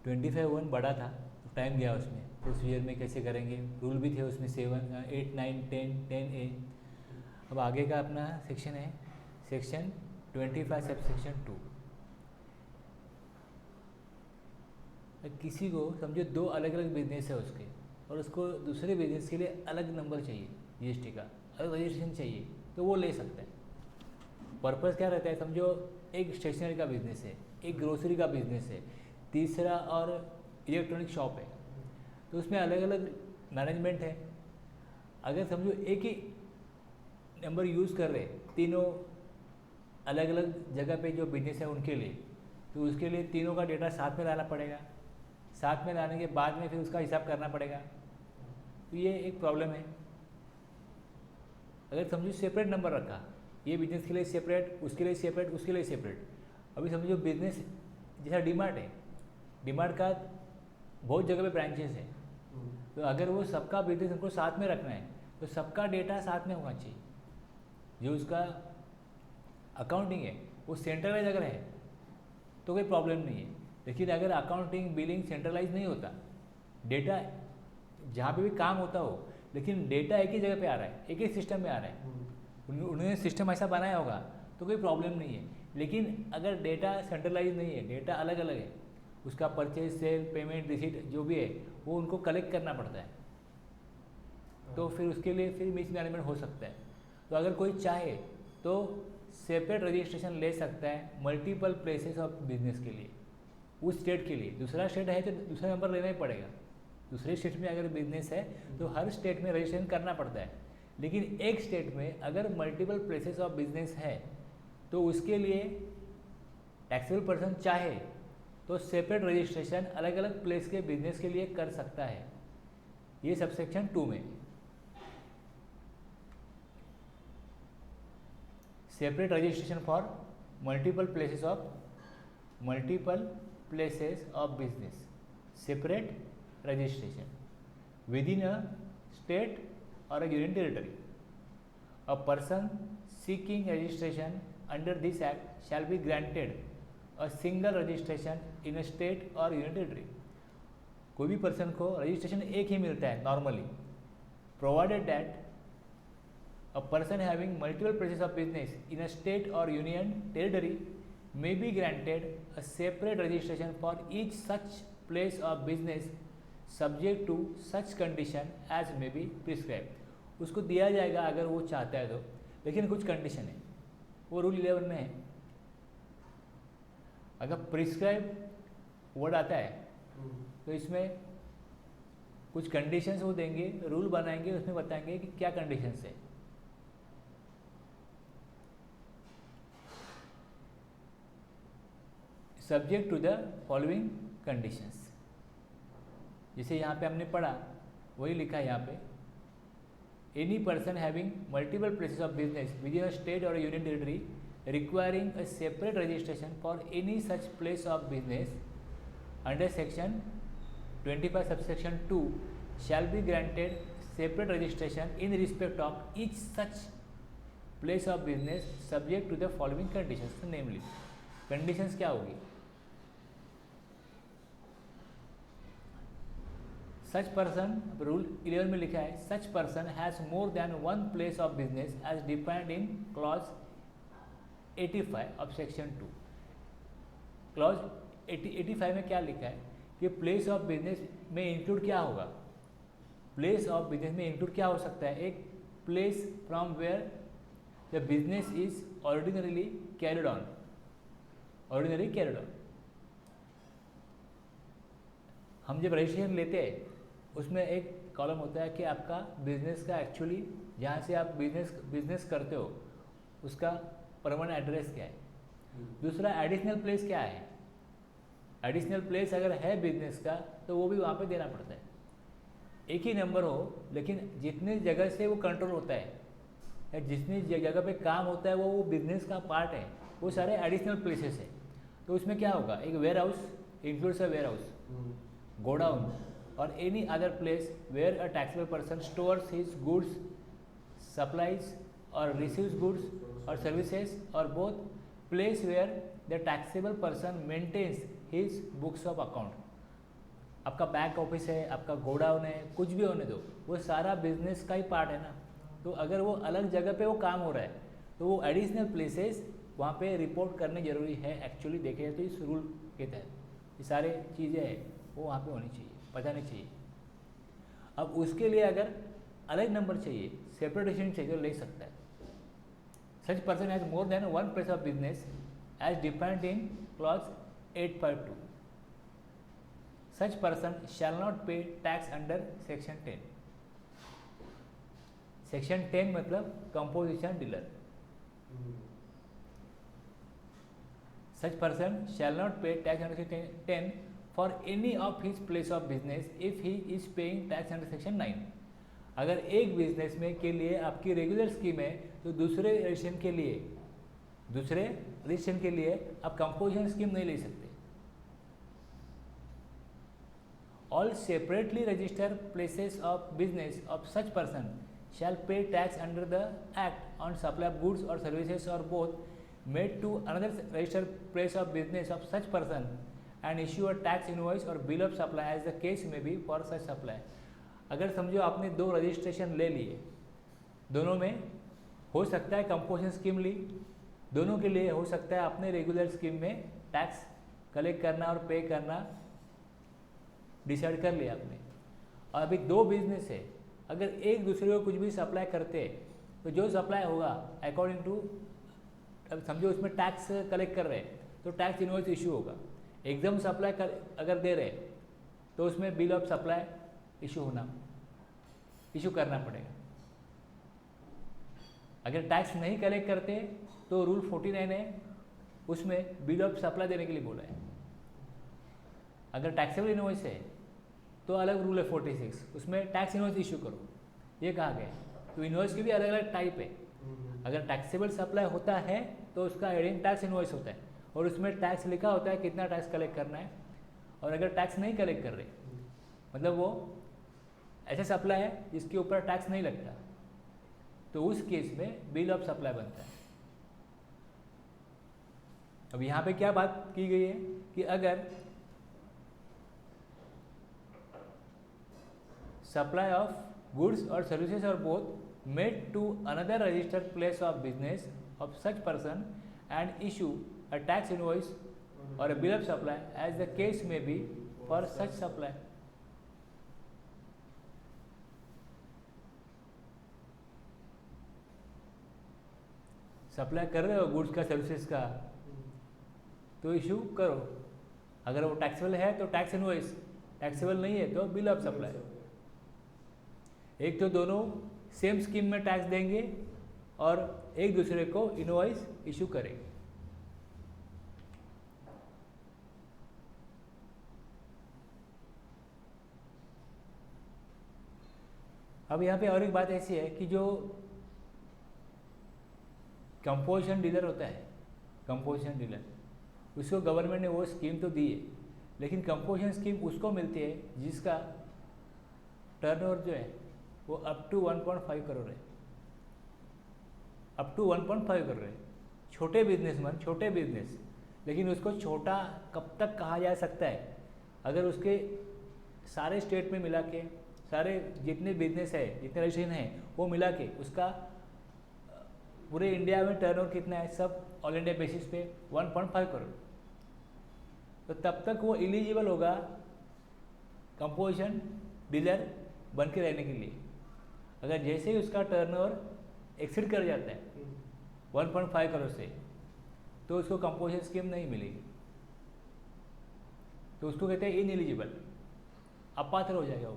25(1) बड़ा था, टाइम गया उसमें, प्रोसीजर में कैसे करेंगे, रूल भी थे उसमें 7, 8, 9, 10, 10A। अब आगे का अपना सेक्शन है सेक्शन 25 सब सेक्शन 2। किसी को समझो दो अलग अलग बिजनेस है उसके, और उसको दूसरे बिजनेस के लिए अलग नंबर चाहिए, जीएसटी का अलग रजिस्ट्रेशन चाहिए, तो वो ले सकता है। पर्पज़ क्या रहता है, समझो एक स्टेशनरी का बिजनेस है, एक ग्रोसरी का बिजनेस है, तीसरा और इलेक्ट्रॉनिक शॉप है, तो उसमें अलग अलग मैनेजमेंट है। अगर समझो एक ही नंबर यूज़ कर रहे तीनों अलग अलग जगह पे जो बिजनेस है उनके लिए, तो उसके लिए तीनों का डेटा साथ में लाना पड़ेगा, साथ में लाने के बाद में फिर उसका हिसाब करना पड़ेगा, तो ये एक प्रॉब्लम है। अगर समझो सेपरेट नंबर रखा, ये बिजनेस के लिए सेपरेट, उसके लिए सेपरेट, उसके लिए सेपरेट। अभी समझो बिजनेस जैसा डीमार्ट है, डीमार्ट का बहुत जगह पे ब्रांचेस है, तो अगर वो सबका बिजनेस उनको साथ में रखना है तो सबका डेटा साथ में होना चाहिए। जो उसका अकाउंटिंग है वो सेंट्रलाइज अगर है तो कोई प्रॉब्लम नहीं है, लेकिन अगर अकाउंटिंग बिलिंग सेंट्रलाइज नहीं होता, डेटा जहाँ पे भी काम होता हो लेकिन डेटा एक ही जगह पे आ रहा है, एक ही सिस्टम में आ रहा है, उन्होंने सिस्टम ऐसा बनाया होगा तो कोई प्रॉब्लम नहीं है। लेकिन अगर डेटा सेंट्रलाइज नहीं है, डेटा अलग अलग है, उसका परचेज, सेल, पेमेंट, रिसीट जो भी है वो उनको कलेक्ट करना पड़ता है, तो फिर उसके लिए फिर मिसमैनेजमेंट हो सकता है। तो अगर कोई चाहे तो सेपरेट रजिस्ट्रेशन ले सकता है मल्टीपल प्लेसेस ऑफ बिजनेस के लिए, उस स्टेट के लिए। दूसरा स्टेट है तो दूसरा नंबर लेना ही पड़ेगा, दूसरे स्टेट में अगर बिजनेस है तो हर स्टेट में रजिस्ट्रेशन करना पड़ता है। लेकिन एक स्टेट में अगर मल्टीपल प्लेसेस ऑफ बिजनेस है तो उसके लिए टैक्सेबल पर्सन चाहे तो सेपरेट रजिस्ट्रेशन अलग अलग प्लेस के बिजनेस के लिए कर सकता है, ये सबसेक्शन 2 में। Separate registration for multiple places of business, separate registration within a state or a union territory. A person seeking registration under this act shall be granted a single registration in a state or union territory. कोई भी person को registration एक ही मिलता है normally, provided that a person having multiple places of business in a state or union territory may be granted a separate registration for each such place of business subject to such condition as may be prescribe. उसको दिया जाएगा अगर वो चाहता है तो, लेकिन कुछ कंडीशन है, वो रूल 11 में है। अगर प्रिस्क्राइब वर्ड आता है तो इसमें कुछ कंडीशंस वो देंगे, रूल बनाएंगे, उसमें बताएंगे कि क्या कंडीशंस है। Subject to the following conditions, जैसे यहाँ पे हमने पढ़ा वही लिखा है यहाँ पे, any person having multiple places of business within a state और union territory requiring a separate registration for any such place of business under section 25 subsection 2 shall be granted separate registration in respect of each such place of business subject to the following conditions. Namely conditions क्या होगी, such person, rule 11 में लिखा है, such person has more than one place of business as defined in clause 85 of section 2। Clause 85 में क्या लिखा है कि प्लेस ऑफ बिजनेस में इंक्लूड क्या होगा, प्लेस ऑफ बिजनेस में इंक्लूड क्या हो सकता है, एक place from where the business is ordinarily carried on, ordinary carried on. हम जब रजिस्ट्रेशन लेते हैं उसमें एक कॉलम होता है कि आपका बिजनेस का एक्चुअली जहाँ से आप बिजनेस करते हो उसका परमानेंट एड्रेस क्या है। दूसरा एडिशनल प्लेस क्या है, एडिशनल प्लेस अगर है बिजनेस का तो वो भी वहाँ पे देना पड़ता है। एक ही नंबर हो लेकिन जितनी जगह से वो कंट्रोल होता है या जितनी जगह पे काम होता है वो बिजनेस का पार्ट है, वो सारे एडिशनल प्लेसेस है। तो उसमें क्या होगा, एक warehouse includes a warehouse, godown or any other place where a taxable person stores his goods, supplies or receives goods और सर्विसेज, और both place where the taxable person maintains his books of account. आपका back office है, आपका godown है, कुछ भी होने दो, वो सारा बिजनेस का ही पार्ट है ना। तो अगर वो अलग जगह पे वो काम हो रहा है तो वो एडिशनल प्लेसेस वहाँ पे रिपोर्ट करने जरूरी है। एक्चुअली देखे तो इस रूल के तहत ये सारे चीज़ें हैं वो वहाँ पे होनी चाहिए, पता नहीं चाहिए। अब उसके लिए अगर अलग नंबर चाहिए, सेपरेटेशन चाहिए तो ले सकता है। Such person has more than one place of business as defined in clause 8.2। Such person shall not pay tax under section 10। Section 10 मतलब composition dealer. Such person shall not pay tax under section 10 for any of his place of business if he is paying tax under section 9। अगर एक business में के लिए आपकी regular scheme है तो दूसरे रजिस्ट्रेशन के लिए आप कंपोजिशन स्कीम नहीं ले सकते। All separately registered places of business of such person shall pay tax under the Act on supply of goods or services or both made to another registered place of business of such person and issue a tax invoice or bill of supply as the case may be for such supply। अगर समझो आपने 2 registration ले लिए, दोनों में हो सकता है कंपोजिशन स्कीम ली, दोनों के लिए हो सकता है अपने रेगुलर स्कीम में टैक्स कलेक्ट करना और पे करना डिसाइड कर लिया आपने। और अभी 2 बिजनेस है, अगर एक दूसरे को कुछ भी सप्लाई करते तो जो सप्लाई होगा अकॉर्डिंग टू, अब समझो उसमें टैक्स कलेक्ट कर रहे हैं तो टैक्स इनवॉइस इशू होगा। एकदम सप्लाई अगर दे रहे तो उसमें बिल ऑफ सप्लाई इशू करना पड़ेगा। अगर टैक्स नहीं कलेक्ट करते तो रूल 49 है, उसमें बिल ऑफ सप्लाई देने के लिए बोला है। अगर टैक्सेबल इनवॉइस है तो अलग रूल है 46, उसमें टैक्स इनवॉइस इशू करो, ये कहा गया है। तो इनवॉइस की भी अलग अलग टाइप है। अगर टैक्सेबल सप्लाई होता है तो उसका हेडिंग टैक्स इनवॉइस होता है और उसमें टैक्स लिखा होता है कितना टैक्स कलेक्ट करना है। और अगर टैक्स नहीं कलेक्ट कर रहे, मतलब वो ऐसे सप्लाई है जिसके ऊपर टैक्स नहीं लगता, तो उस केस में बिल ऑफ सप्लाई बनता है। अब यहाँ पे क्या बात की गई है कि अगर supply of goods or services or both made to another registered place of business of such person and issue a tax invoice or a bill of supply as the case may be for such supply। Supply कर रहे हो goods का services का तो issue करो। अगर वो taxable है तो टैक्स इनवॉइस, टैक्सेबल नहीं है तो बिल ऑफ सप्लाई। एक तो दोनों सेम स्कीम में टैक्स देंगे और एक दूसरे को इनवॉइस इशू करेंगे। अब यहाँ पे और एक बात ऐसी है कि जो कंपोजिशन डीलर होता है, कंपोजिशन डीलर, उसको गवर्नमेंट ने वो स्कीम तो दी है, लेकिन कंपोजिशन स्कीम उसको मिलती है जिसका टर्नओवर जो है वो अप टू 1.5 करोड़ है, अप टू 1.5 करोड़ है। छोटे बिजनेसमैन, छोटे बिजनेस, लेकिन उसको छोटा कब तक कहा जा सकता है? अगर उसके सारे स्टेट में मिला के, सारे जितने बिजनेस है, जितने रजिस्ट्रेशन है, वो मिला के उसका पूरे इंडिया में टर्नओवर कितना है, सब ऑल इंडिया बेसिस पे 1.5 करोड़, तो तब तक वो एलिजिबल होगा कंपोजिशन डीलर बन के रहने के लिए। अगर जैसे ही उसका टर्नओवर एक्सीड कर जाता है 1.5 करोड़ से, तो उसको कंपोजिशन स्कीम नहीं मिलेगी, तो उसको कहते हैं इनएलिजिबल, अपात्र हो जाएगा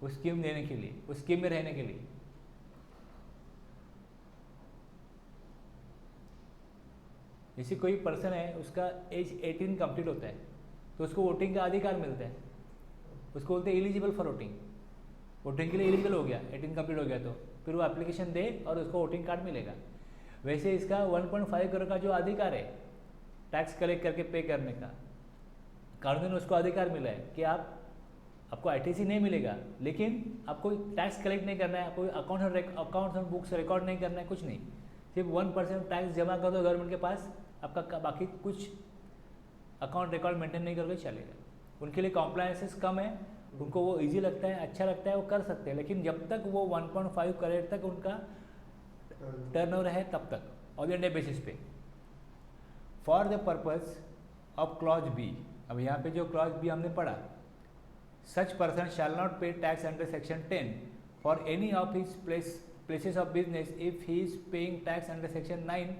वो स्कीम देने के लिए, उस स्कीम में रहने के लिए। जैसे कोई पर्सन है, उसका एज 18 कंप्लीट होता है तो उसको वोटिंग का अधिकार मिलता है, उसको बोलते हैं एलिजिबल फॉर वोटिंग, वोटिंग के लिए एलिजिबल हो गया, 18 कंप्लीट हो गया तो फिर वो एप्लीकेशन दे और उसको वोटिंग कार्ड मिलेगा। वैसे इसका 1.5 करोड़ का जो अधिकार है टैक्स कलेक्ट करके पे करने का, कानून ने उसको अधिकार मिला है कि आपको आईटीसी नहीं मिलेगा, लेकिन आपको टैक्स कलेक्ट नहीं करना है, आपको अकाउंट्स और बुक्स रिकॉर्ड नहीं करना है, कुछ नहीं, सिर्फ 1% टैक्स जमा कर दो गवर्नमेंट के पास, आपका बाकी कुछ अकाउंट रिकॉर्ड मेंटेन नहीं करोगे चलेगा। उनके लिए कॉम्प्लायंसेस कम है, उनको वो इजी लगता है, अच्छा लगता है, वो कर सकते हैं, लेकिन जब तक वो 1.5 करोड़ तक उनका टर्नओवर है तब तक ऑल इंडिया बेसिस पे। For the purpose of clause B, अब यहाँ पे जो क्लॉज बी हमने पढ़ा, such person shall not pay tax under section 10 for any of his places of business if he is paying tax under section 9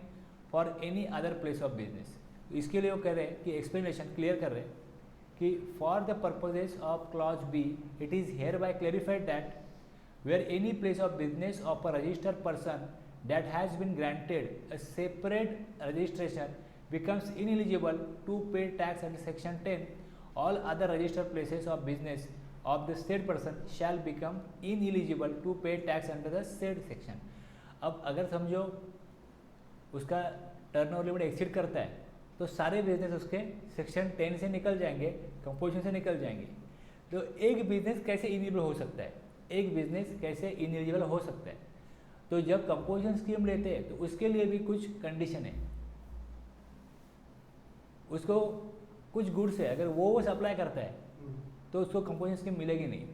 for any other place of business. इसके लिए वो कह रहे हैं कि एक्सप्लेनेशन क्लियर कर रहे हैं कि for the purposes of clause B it is hereby clarified that where any place of business of a registered person that has been granted a separate registration becomes ineligible to pay tax under section 10, all other registered places of business of the said person shall become ineligible to pay tax under the said section। अब अगर समझो उसका turnover limit exceed करता है तो सारे business उसके section 10 से निकल जाएंगे, कंपोजिशन से निकल जाएंगे। तो एक बिजनेस कैसे इनिलिजिबल हो सकता है, एक बिजनेस कैसे इनिलिजिबल हो सकता है? तो जब कंपोजिशन स्कीम लेते हैं तो उसके लिए भी कुछ कंडीशन है, उसको कुछ गुड्स है, अगर वो सप्लाई करता है तो उसको कंपोजिशन स्कीम मिलेगी नहीं।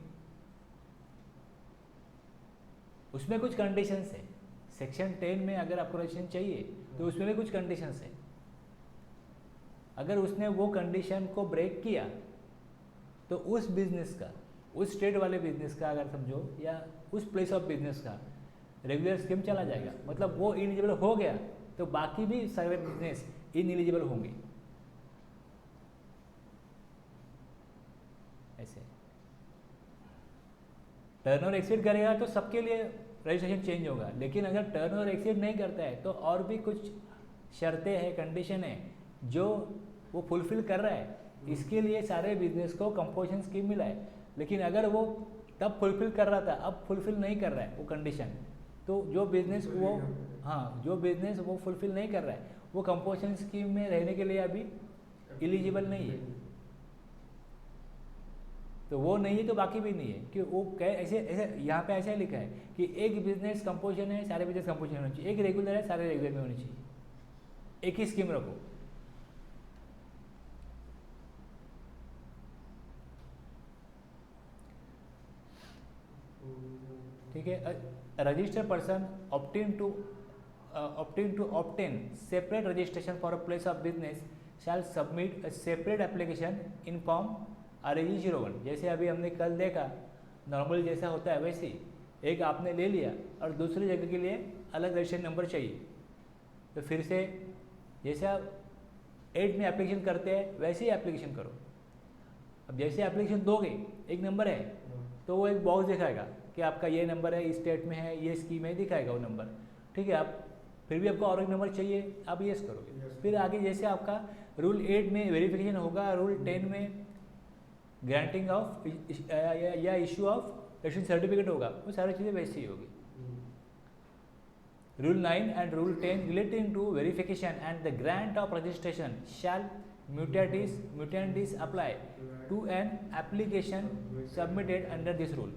उसमें कुछ कंडीशंस है। सेक्शन 10 में अगर आपको रजिस्ट्रेशन चाहिए तो उसमें भी कुछ कंडीशंस है। अगर उसने वो कंडीशन को ब्रेक किया तो उस बिजनेस का, उस स्टेट वाले बिजनेस का अगर समझो, या उस प्लेस ऑफ बिजनेस का रेगुलर स्कीम चला जाएगा। मतलब वो इनिलिजिबल हो गया तो बाकी भी सारे बिजनेस इनिलिजिबल होंगे। ऐसे टर्नओवर एक्सीड करेगा तो सबके लिए रजिस्ट्रेशन चेंज होगा, लेकिन अगर टर्नओवर एक्सीड नहीं करता है तो और भी कुछ शर्तें हैं, कंडीशन है जो वो फुलफिल कर रहा है, इसके लिए सारे बिजनेस को कंपोजिशन स्कीम मिला है। लेकिन अगर वो तब फुलफिल कर रहा था, अब फुलफिल नहीं कर रहा है वो कंडीशन, तो जो बिजनेस वो, हाँ, जो बिजनेस वो फुलफिल नहीं कर रहा है वो कंपोजिशन स्कीम में रहने के लिए अभी एलिजिबल नहीं है। तो वो नहीं है तो बाकी भी नहीं है कि वो ऐसे ऐसे यहाँ पे ऐसा लिखा है कि एक बिजनेस कंपोजिशन है, सारे बिजनेस कंपोजिशन होना चाहिए, एक रेगुलर है, सारे रेगुलर में होनी चाहिए, एक ही स्कीम रखो। ठीक है। Registered person opting to obtain separate registration for a place of business shall submit a separate application in form RAG01। जैसे अभी हमने कल देखा, नॉर्मल जैसा होता है वैसे ही एक आपने ले लिया और दूसरी जगह के लिए अलग रजिस्ट्रेशन नंबर चाहिए, तो फिर से जैसे आप 8 में एप्लीकेशन करते हैं वैसे ही एप्लीकेशन करो। अब जैसे एप्लीकेशन दोगे, एक नंबर है तो वो एक बॉक्स दिखाएगा कि आपका ये नंबर है, इस स्टेट में है, ये स्कीम है, दिखाएगा वो नंबर। ठीक है, आप फिर भी आपको और एक नंबर चाहिए, आप येस करोगे। फिर आगे जैसे आपका रूल 8 में वेरिफिकेशन होगा, रूल 10 में ग्रांटिंग ऑफ या इशू ऑफ रजिस्ट्रेशन सर्टिफिकेट होगा, वो सारी चीज़ें वैसे ही होगी। Rule 9 and rule 10 relating to verification and the grant of registration shall mutatis apply to an application submitted under this rule.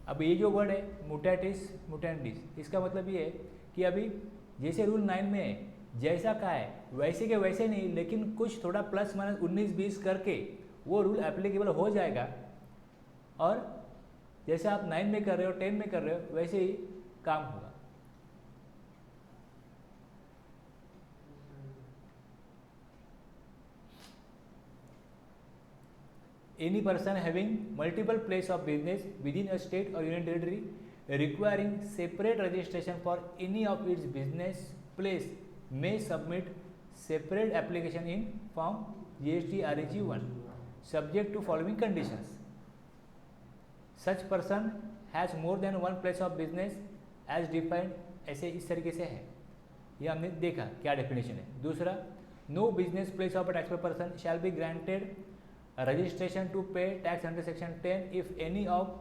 अब ये जो वर्ड है म्यूटेंटिस, इसका मतलब ये है कि अभी जैसे रूल 9 में है, जैसा कहा है वैसे के वैसे नहीं, लेकिन कुछ थोड़ा प्लस माइनस 19-20 करके वो रूल एप्लीकेबल हो जाएगा। और जैसे आप 9 में कर रहे हो, 10 में कर रहे हो, वैसे ही काम होगा। Any person having multiple place of business within a state or union territory requiring separate registration for any of its business place may submit separate application in form GST RAG1 subject to following conditions. Such person has more than one place of business as defined, ऐसे इस तरीके से है, ये हमने देखा क्या definition है। दूसरा, no business place of a taxable person shall be granted a registration to pay tax under section 10 if any of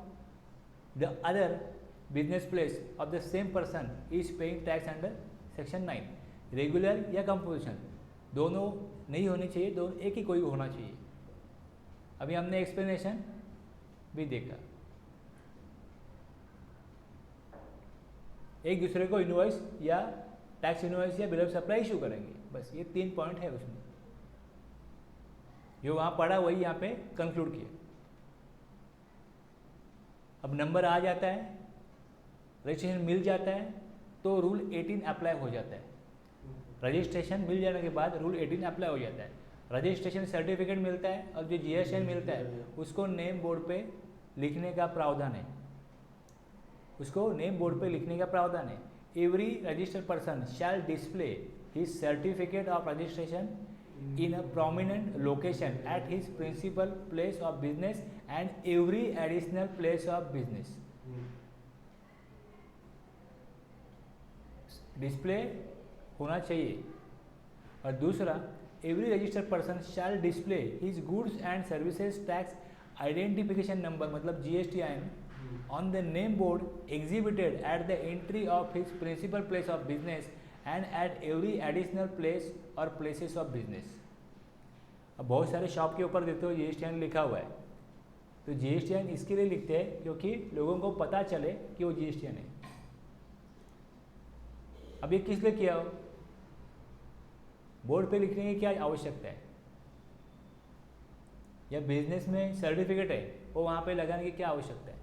the other business place of the same person is paying tax under section 9। Regular या composition दोनों नहीं होनी चाहिए, दोनों एक ही कोई होना चाहिए। अभी हमने एक्सप्लेनेशन भी देखा, एक दूसरे को इनवॉइस या टैक्स इनवॉइस या बिल ऑफ सप्लाई इशू करेंगे, बस ये 3 पॉइंट है उसमें। जो वहाँ पढ़ा वही यहाँ पे कंक्लूड किया। अब नंबर आ जाता है, रजिस्ट्रेशन मिल जाता है, तो रूल 18 अप्लाई हो जाता है। रजिस्ट्रेशन मिल जाने के बाद रूल 18 अप्लाई हो जाता है। रजिस्ट्रेशन सर्टिफिकेट मिलता है और जो GSTN मिलता है उसको नेम बोर्ड पे लिखने का प्रावधान है, उसको नेम बोर्ड पे लिखने का प्रावधान है। Every registered person shell display his certificate of registration in a prominent location at his principal place of business and every additional place of business. Display होना चाहिए। और दूसरा, every registered person shell display his goods and services tax identification number मतलब GSTN on the name board exhibited at the entry of his principal place of business and at every additional place or places of business. अब बहुत सारे shop के ऊपर देखते हो GSTN लिखा हुआ है, तो GSTN इसके लिए लिखते हैं क्योंकि लोगों को पता चले कि वो GSTN है। अब ये किस लिए किया हो? बोर्ड पे लिखने की क्या आवश्यकता है? या बिजनेस में सर्टिफिकेट है वो वहाँ पे लगाने की क्या आवश्यकता है?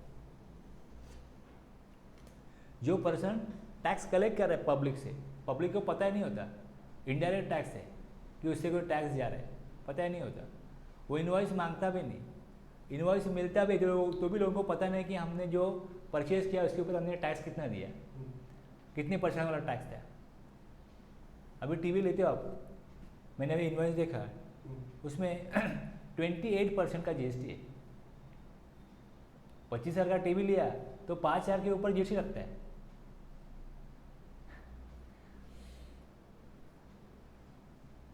जो पर्सन टैक्स कलेक्ट कर रहा है पब्लिक से, पब्लिक को पता ही नहीं होता इनडायरेक्ट टैक्स है कि उससे कोई टैक्स जा रहा है, पता ही नहीं होता। वो इनवॉइस मांगता भी नहीं, इनवॉइस मिलता भी तो भी लोगों को पता नहीं कि हमने जो परचेज किया उसके ऊपर हमने टैक्स कितना दिया, कितने % वाला टैक्स था। अभी टीवी लेते हो आप, मैंने अभी इनवॉइस देखा, उसमें 28% का GST है। 25,000 का टीवी लिया तो 5,000 के ऊपर GST लगता है।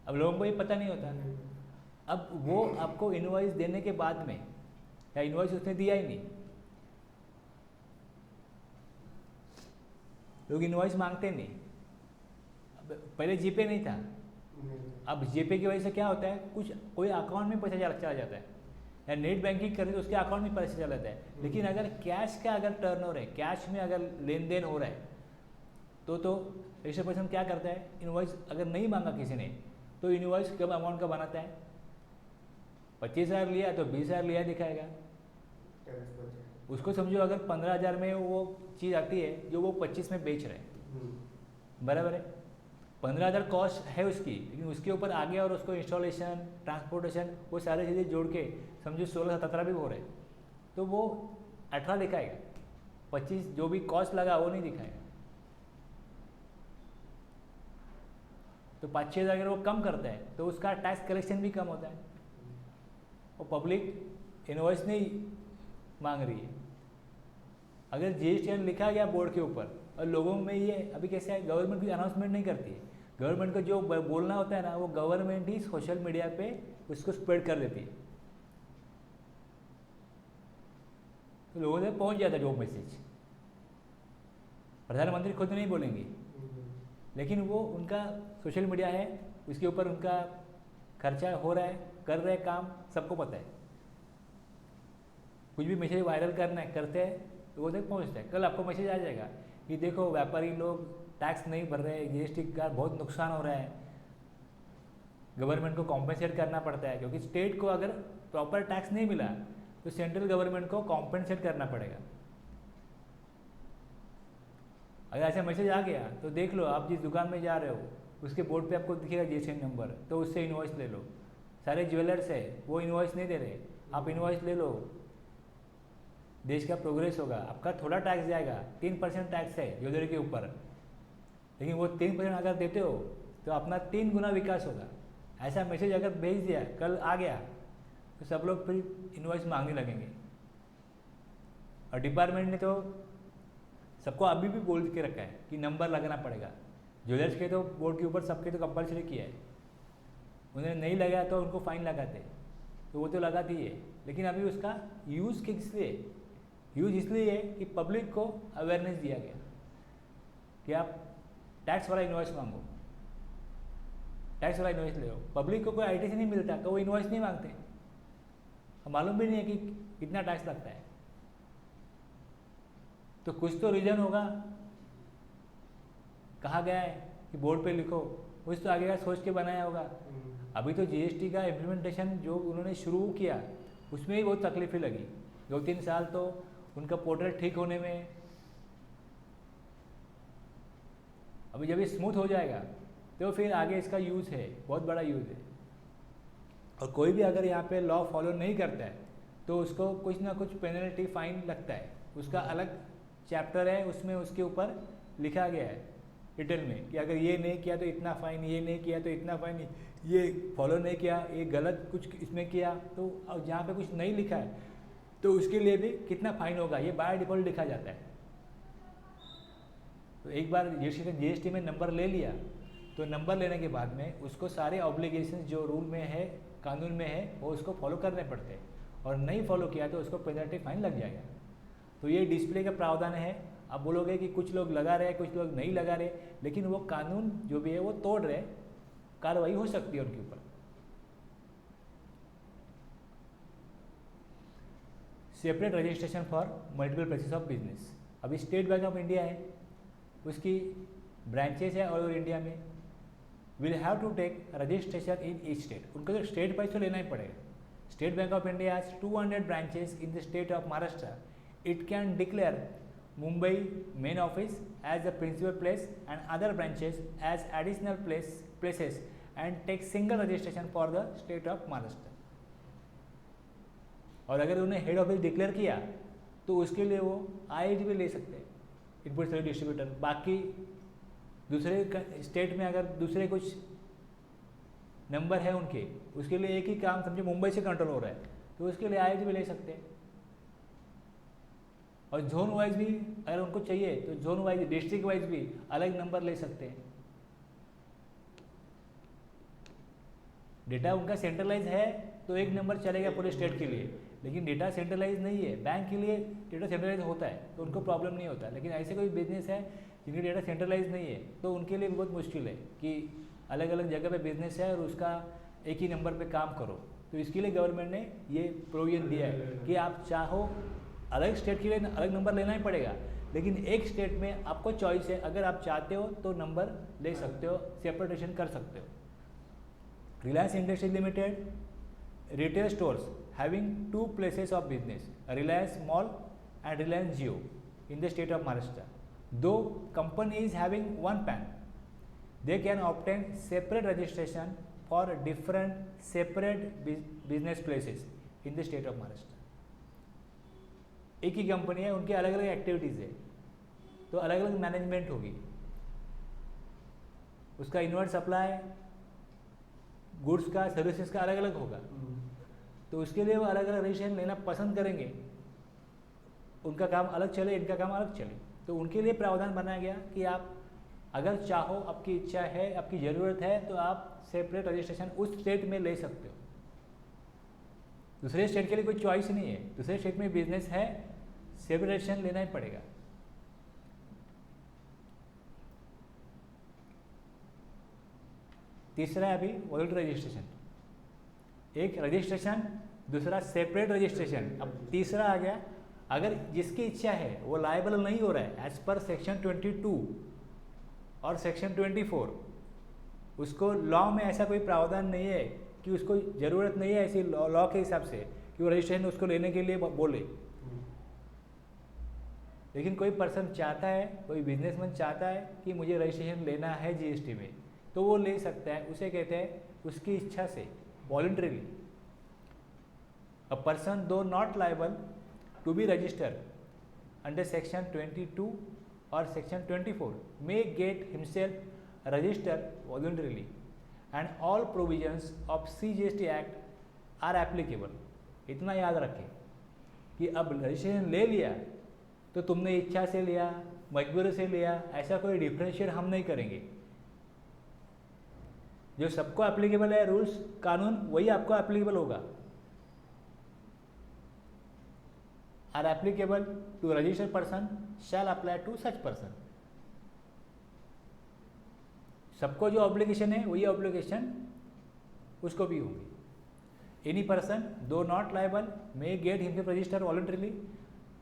अब लोगों को ये पता नहीं होता। अब वो आपको इनवॉइस देने के बाद में, या इनवॉइस उसने दिया ही नहीं, लोग इनवॉइस मांगते नहीं। पहले जीपे नहीं था, अब जीपे की वजह से क्या होता है, कोई अकाउंट में पैसा चला जाता है, या नेट बैंकिंग करें तो उसके अकाउंट में पैसा चला जाता है। लेकिन अगर कैश का अगर टर्नओवर है, कैश में अगर लेन देन हो रहा है, तो रजिस्टर्ड पर्सन क्या करता है, इनवॉइस अगर नहीं मांगा किसी ने तो इनवॉइस कम अमाउंट का बनाता है। 25,000 लिया तो 20,000 लिया दिखाएगा। उसको समझो अगर 15,000 में वो चीज़ आती है जो वो 25 में बेच रहे हैं, बराबर है। 15,000 कॉस्ट है उसकी, लेकिन उसके ऊपर आगे और उसको इंस्टॉलेशन, ट्रांसपोर्टेशन, वो सारी चीज़ें जोड़ के समझो 16-17 भी हो रहे हैं, तो वो 18 दिखाएगा। 25 जो भी कॉस्ट लगा वो नहीं दिखाएगा। तो 5-6 अगर वो कम करता है तो उसका टैक्स कलेक्शन भी कम होता है, और पब्लिक इनवॉइस नहीं मांग रही है। अगर GSTN लिखा गया बोर्ड के ऊपर और लोगों में ये अभी कैसे है, गवर्नमेंट कोई अनाउंसमेंट नहीं करती है। गवर्नमेंट को जो बोलना होता है ना, वो गवर्नमेंट ही सोशल मीडिया पे उसको स्प्रेड कर देती है, तो लोगों तक पहुंच जाता है जो मैसेज। प्रधानमंत्री खुद नहीं बोलेंगे, लेकिन वो उनका सोशल मीडिया है, उसके ऊपर उनका खर्चा हो रहा है, कर रहे काम, सबको पता है। कुछ भी मैसेज वायरल करना है, करते हैं, लोगों तक पहुंचता है। कल आपको मैसेज आ जाएगा कि देखो व्यापारी लोग टैक्स नहीं भर रहे, GST का बहुत नुकसान हो रहा है, गवर्नमेंट को कॉम्पेंसेट करना पड़ता है, क्योंकि स्टेट को अगर प्रॉपर टैक्स नहीं मिला तो सेंट्रल गवर्नमेंट को कॉम्पेंसेट करना पड़ेगा। अगर ऐसा मैसेज आ गया तो देख लो, आप जिस दुकान में जा रहे हो उसके बोर्ड पे आपको दिखेगा GSTN नंबर, तो उससे इनवॉइस ले लो। सारे ज्वेलर्स है वो इनवॉइस नहीं दे रहे, आप इनवॉइस ले लो, देश का प्रोग्रेस होगा। आपका थोड़ा टैक्स जाएगा, 3% टैक्स है ज्वेलरी के ऊपर, लेकिन वो 3% अगर देते हो तो अपना 3 गुना विकास होगा। ऐसा मैसेज अगर भेज दिया, कल आ गया, तो सब लोग फिर इनवॉइस मांगने लगेंगे। और डिपार्टमेंट ने तो सबको अभी भी बोल के रखा है कि नंबर लगाना पड़ेगा। ज्वेलर्स के तो बोर्ड के ऊपर सबके तो कंपलसरी किया है, उन्हें नहीं लगाया तो उनको फाइन लगाते, तो वो तो लगाती है। लेकिन अभी उसका यूज़ किस लिए, यूज इसलिए है कि पब्लिक को अवेयरनेस दिया गया कि आप टैक्स वाला इनवॉइस मांगो, टैक्स वाला इनवॉइस ले लो। पब्लिक को कोई ITC नहीं मिलता तो वो इनवॉइस नहीं मांगते, मालूम भी नहीं है कि कितना टैक्स लगता है। तो कुछ तो रीज़न होगा, कहा गया है कि बोर्ड पे लिखो, कुछ तो आगे का सोच के बनाया होगा। अभी तो जीएसटी का इम्प्लीमेंटेशन जो उन्होंने शुरू किया उसमें ही बहुत तकलीफें लगी, 2-3 साल तो उनका पोर्टल ठीक होने में। अभी जब ये स्मूथ हो जाएगा तो फिर आगे इसका यूज़ है, बहुत बड़ा यूज़ है। और कोई भी अगर यहाँ पे लॉ फॉलो नहीं करता है तो उसको कुछ ना कुछ पेनल्टी फाइन लगता है, उसका अलग चैप्टर है, उसमें उसके ऊपर लिखा गया है डिटेल में कि अगर ये नहीं किया तो इतना फ़ाइन, ये नहीं किया तो इतना फ़ाइन, ये फॉलो नहीं किया, ये गलत कुछ इसमें किया तो, और जहाँ पे कुछ नहीं लिखा है तो उसके लिए भी कितना फ़ाइन होगा, ये बाय डिफ़ॉल्ट लिखा जाता है। तो एक बार जीएसटी में नंबर ले लिया तो नंबर लेने के बाद में उसको सारे ऑब्लिगेशंस जो रूल में है, कानून में है, वो उसको फॉलो करने पड़ते हैं, और नहीं फॉलो किया तो उसको पेनल्टी फाइन लग जाएगा। तो ये डिस्प्ले का प्रावधान है। आप बोलोगे कि कुछ लोग लगा रहे हैं, कुछ लोग नहीं लगा रहे, लेकिन वो कानून जो भी है वो तोड़ रहे, कार्रवाई हो सकती है उनके ऊपर। Separate registration for multiple places of business. अभी स्टेट बैंक ऑफ इंडिया है, उसकी ब्रांचेस है ऑल ओवर इंडिया में, will have to take registration in each state. उनको तो स्टेट वाइज तो लेना ही पड़ेगा। State Bank of India has 200 branches in the state of Maharashtra. It can declare Mumbai main office as the principal place and other branches as additional places and take single registration for the state of Maharashtra। और अगर उन्हें head office declare किया तो उसके लिए वो IIT भी ले सकते हैं, इनपुट सर्विस डिस्ट्रीब्यूटर। बाकी दूसरे स्टेट में अगर दूसरे कुछ नंबर है उनके, उसके लिए एक ही काम समझे मुंबई से कंट्रोल हो रहा है तो उसके लिए IIT भी ले सकते हैं। और जोन वाइज भी अगर उनको चाहिए तो जोन वाइज, डिस्ट्रिक्ट वाइज भी अलग नंबर ले सकते हैं। डेटा उनका सेंट्रलाइज है तो एक नंबर चलेगा पूरे स्टेट के लिए, लेकिन डेटा सेंट्रलाइज नहीं है। बैंक के लिए डेटा सेंट्रलाइज होता है तो उनको प्रॉब्लम नहीं होता, लेकिन ऐसे कोई बिजनेस है जिनके डेटा सेंट्रलाइज नहीं है तो उनके लिए बहुत मुश्किल है कि अलग अलग जगह पे बिजनेस है और उसका एक ही नंबर पे काम करो। तो इसके लिए गवर्नमेंट ने ये प्रोविजन दिया है कि आप चाहो अलग स्टेट के लिए अलग नंबर लेना ही पड़ेगा, लेकिन एक स्टेट में आपको चॉइस है, अगर आप चाहते हो तो नंबर ले सकते हो, सेपरेटेशन कर सकते हो। Reliance industries limited retail stores having 2 places of business, Reliance mall and Reliance Jio in the state of Maharashtra. दो companies having 1 PAN, they can obtain separate registration for different separate business places in the state of Maharashtra। एक ही company है, उनकी अलग अलग activities है तो अलग अलग मैनेजमेंट होगी, उसका इनवर्ट सप्लाई गुड्स का, सर्विसेज का अलग अलग होगा, तो उसके लिए वो अलग अलग रजिस्ट्रेशन लेना पसंद करेंगे। उनका काम अलग चले, इनका काम अलग चले, तो उनके लिए प्रावधान बनाया गया कि आप अगर चाहो, आपकी इच्छा है, आपकी ज़रूरत है तो आप सेपरेट रजिस्ट्रेशन उस स्टेट में ले सकते हो। दूसरे स्टेट के लिए कोई चॉइस नहीं है, दूसरे स्टेट में बिजनेस है, सेपरेशन लेना ही पड़ेगा। तीसरा है अभी वॉलंटरी रजिस्ट्रेशन, एक रजिस्ट्रेशन, दूसरा सेपरेट रजिस्ट्रेशन। अब तीसरा आ गया, अगर जिसकी इच्छा है वो लायबल नहीं हो रहा है एज पर सेक्शन 22 और सेक्शन 24, उसको लॉ में ऐसा कोई प्रावधान नहीं है कि उसको ज़रूरत नहीं है ऐसी लॉ के हिसाब से कि वो रजिस्ट्रेशन उसको लेने के लिए बोले, लेकिन कोई पर्सन चाहता है, कोई बिजनेसमैन चाहता है कि मुझे रजिस्ट्रेशन लेना है जीएसटी में, तो वो ले सकता है। उसे कहते हैं उसकी इच्छा से, voluntarily. A person though not liable to be registered under section 22 और section 24 may get himself register voluntarily and all provisions of CGST act are applicable. इतना याद रखें कि अब रजिस्ट्रेशन ले लिया तो तुमने इच्छा से लिया, मजबूरी से लिया, ऐसा कोई डिफरेंशिएट हम नहीं करेंगे। जो सबको एप्लीकेबल है रूल्स कानून, वही आपको एप्लीकेबल होगा। Are applicable to registered person shall apply to such person. सबको जो ऑब्लिगेशन है वही ऑब्लिगेशन उसको भी होगी। Any person though not liable may get himself register voluntarily